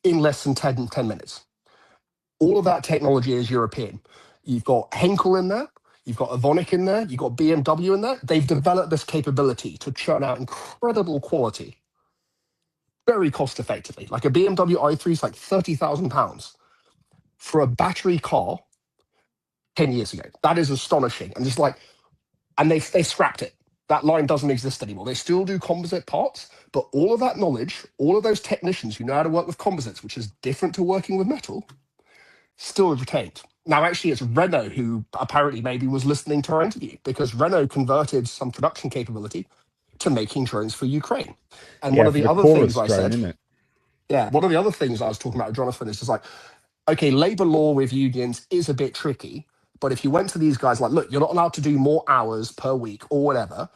in less than 10 minutes. All of that technology is European. You've got Henkel in there, you've got Evonik in there, you've got BMW in there. They've developed this capability to churn out incredible quality very cost effectively. Like a BMW i3 is like £30,000 for a battery car 10 years ago. That is astonishing. And just like, and they scrapped it. That line doesn't exist anymore. They still do composite parts, but all of that knowledge, all of those technicians who know how to work with composites, which is different to working with metal, still retained. Now, actually, it's Renault who apparently maybe was listening to our interview, because Renault converted some production capability to making drones for Ukraine. And one of the other things I said, one of the other things I was talking about with Jonathan is just like, okay, labor law with unions is a bit tricky, but if you went to these guys like, look, you're not allowed to do more hours per week or whatever,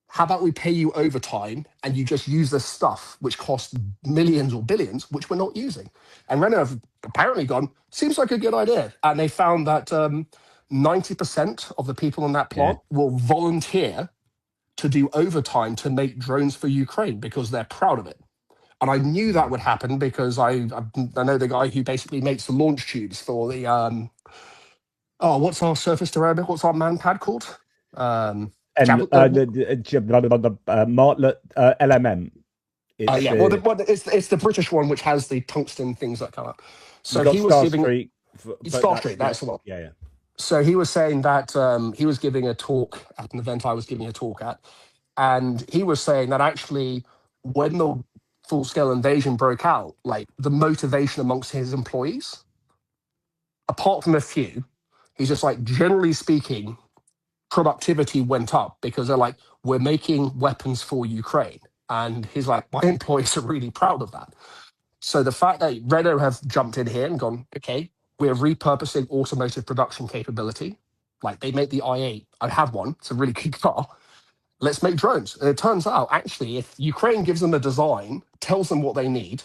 how about we pay you overtime and you just use this stuff which costs millions or billions, which we're not using? And Renault have apparently gone, seems like a good idea. And they found that 90% of the people in that plant will volunteer to do overtime to make drones for Ukraine because they're proud of it. And I knew that would happen because I know the guy who basically makes the launch tubes for the, what's our surface to air, what's our manpad called? Martlet LMM. It's the British one which has the tungsten things that come up. So he was giving Starstreak, that's the one. Yeah. So he was saying that he was giving a talk at an event I was giving a talk at, and he was saying that actually when the full-scale invasion broke out, like the motivation amongst his employees, apart from a few, he's just like, generally speaking, productivity went up because they're like, we're making weapons for Ukraine. And he's like, my employees are really proud of that. So the fact that Renault have jumped in here and gone, okay, we're repurposing automotive production capability. Like they make the i8. I have one. It's a really good car. Let's make drones. And it turns out, actually, if Ukraine gives them a design, tells them what they need,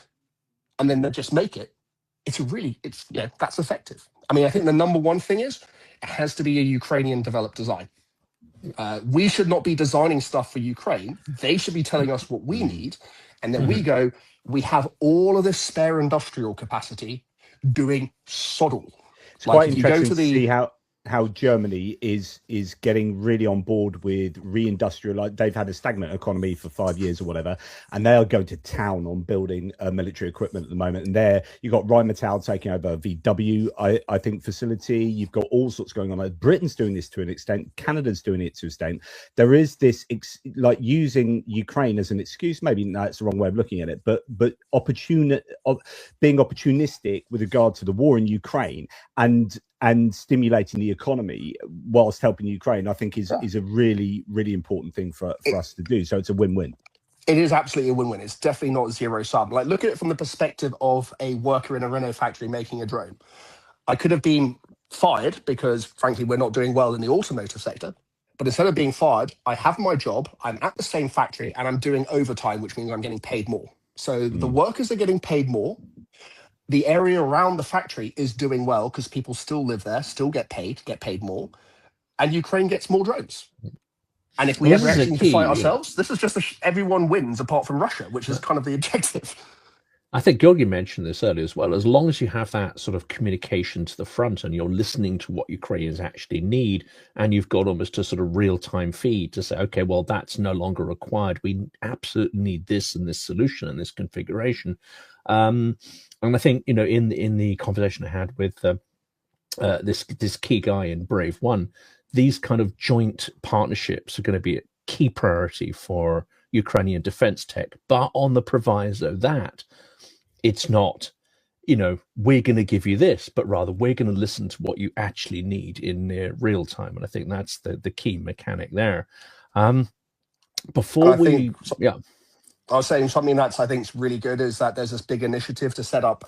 and then they just make it, that's effective. I mean, I think the number one thing is it has to be a Ukrainian developed design. We should not be designing stuff for Ukraine. They should be telling us what we need. And then we have all of this spare industrial capacity doing sod all. It's quite interesting to see how Germany is getting really on board with reindustrial. Like they've had a stagnant economy for 5 years or whatever, and they are going to town on building military equipment at the moment. And there you've got Rheinmetall taking over VW, I think, facility. You've got all sorts going on. Britain's doing this to an extent. Canada's doing it to an extent. There is this like using Ukraine as an excuse. Maybe that's the wrong way of looking at it, but being opportunistic with regard to the war in Ukraine and stimulating the economy whilst helping Ukraine, I think is a really, really important thing for us to do. So it's a win-win. It is absolutely a win-win. It's definitely not zero sum. Like, look at it from the perspective of a worker in a Renault factory making a drone. I could have been fired because, frankly, we're not doing well in the automotive sector. But instead of being fired, I have my job, I'm at the same factory, and I'm doing overtime, which means I'm getting paid more. So the workers are getting paid more. The area around the factory is doing well because people still live there, still get paid more, and Ukraine gets more drones. And if we ever actually need to fight ourselves, this is just everyone wins apart from Russia, which is kind of the objective. I think Georgi mentioned this earlier as well. As long as you have that sort of communication to the front and you're listening to what Ukrainians actually need, and you've got almost a sort of real-time feed to say, okay, well, that's no longer required. We absolutely need this and this solution and this configuration. And I think, in the conversation I had with this key guy in Brave One, these kind of joint partnerships are going to be a key priority for Ukrainian defense tech, but on the proviso that it's not, we're going to give you this, but rather we're going to listen to what you actually need in near real time. And I think that's the key mechanic there. I was saying something that's I think is really good is that there's this big initiative to set up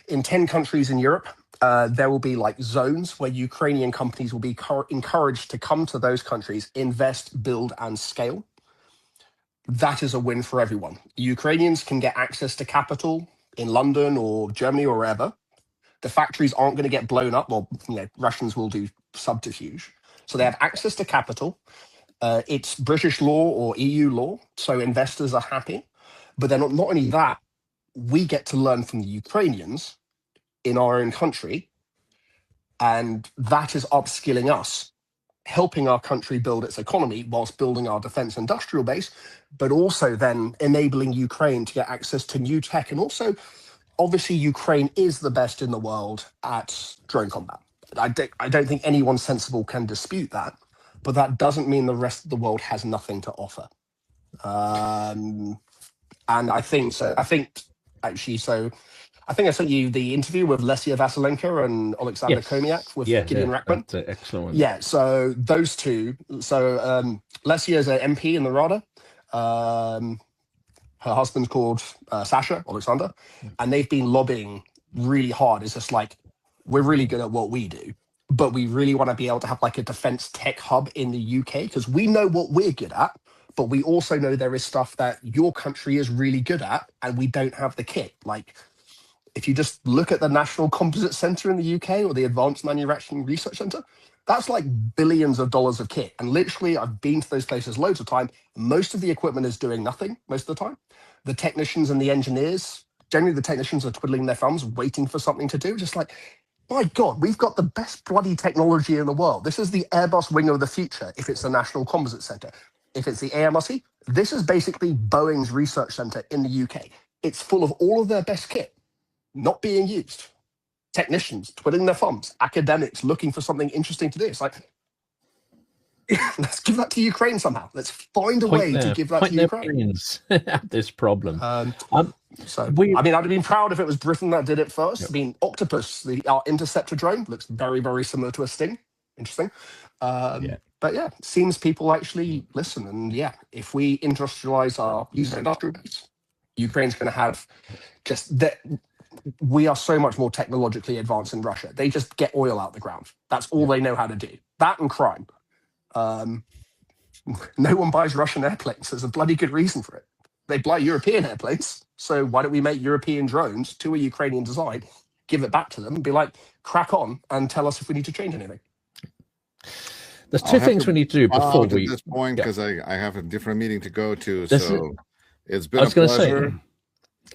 in 10 countries in Europe. There will be like zones where Ukrainian companies will be encouraged to come to those countries, invest, build, and scale. that is a win for everyone. Ukrainians can get access to capital in London or Germany or wherever. The factories aren't going to get blown up. Well, Russians will do subterfuge. So they have access to capital. It's British law or EU law, so investors are happy. But then not only that, we get to learn from the Ukrainians in our own country, and that is upskilling us, helping our country build its economy whilst building our defense industrial base, but also then enabling Ukraine to get access to new tech. And also, obviously, Ukraine is the best in the world at drone combat. I don't think anyone sensible can dispute that, but that doesn't mean the rest of the world has nothing to offer. And I think so. I think I sent you the interview with Lesia Vasilenko and Alexander Komiak with Gideon Rachman. That's an excellent one. Yeah, so those two. So Lesia is an MP in the Rada. Her husband's called Sasha Alexander, and they've been lobbying really hard. It's just like, we're really good at what we do, but we really want to be able to have like a defense tech hub in the UK, because we know what we're good at, but we also know there is stuff that your country is really good at, and we don't have the kit. Like, if you just look at the National Composite Centre in the UK or the Advanced Manufacturing Research Centre, that's like billions of dollars of kit. And literally, I've been to those places loads of time. Most of the equipment is doing nothing most of the time. The technicians and the engineers, generally the technicians are twiddling their thumbs, waiting for something to do. Just like, my God, we've got the best bloody technology in the world. This is the Airbus wing of the future, if it's the National Composite Centre. If it's the AMRC, this is basically Boeing's research centre in the UK. It's full of all of their best kit not being used. Technicians twiddling their thumbs, academics looking for something interesting to do. It's like, let's give that to Ukraine somehow. Let's find a way to give that to Ukraine. This problem. I'd have been proud if it was Britain that did it first. I mean, Octopus, our interceptor drone, looks very, very similar to a Sting. Interesting. But yeah, it seems people actually listen. And yeah, if we industrialize our user industrial base, Ukraine's going to have just that. We are so much more technologically advanced in Russia. They just get oil out the ground. That's all they know how to do. That and crime. No one buys Russian airplanes. There's a bloody good reason for it. They buy European airplanes. So why don't we make European drones to a Ukrainian design, give it back to them, and be like, crack on, and tell us if we need to change anything. There's two things we need to do before we... At this point, because I have a different meeting to go to. It's been a pleasure.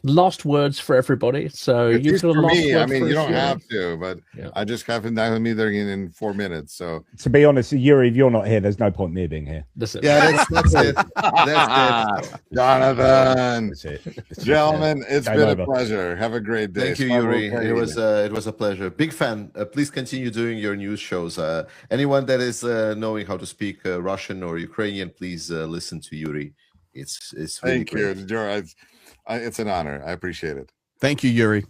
Last words for everybody. So you've got a last word. I mean, you don't have to, but I just have a meeting in 4 minutes. So to be honest, Yuri, if you're not here, there's no point me being here. That's it. That's it. That's it. Jonathan. That's it. Gentlemen, it's been a pleasure. Have a great day. Thank you, Yuri. It was a pleasure. Big fan. Please continue doing your news shows. Anyone that is knowing how to speak Russian or Ukrainian, please listen to Yuri. It's really Thank you. It's an honor. I appreciate it. Thank you, Yuri.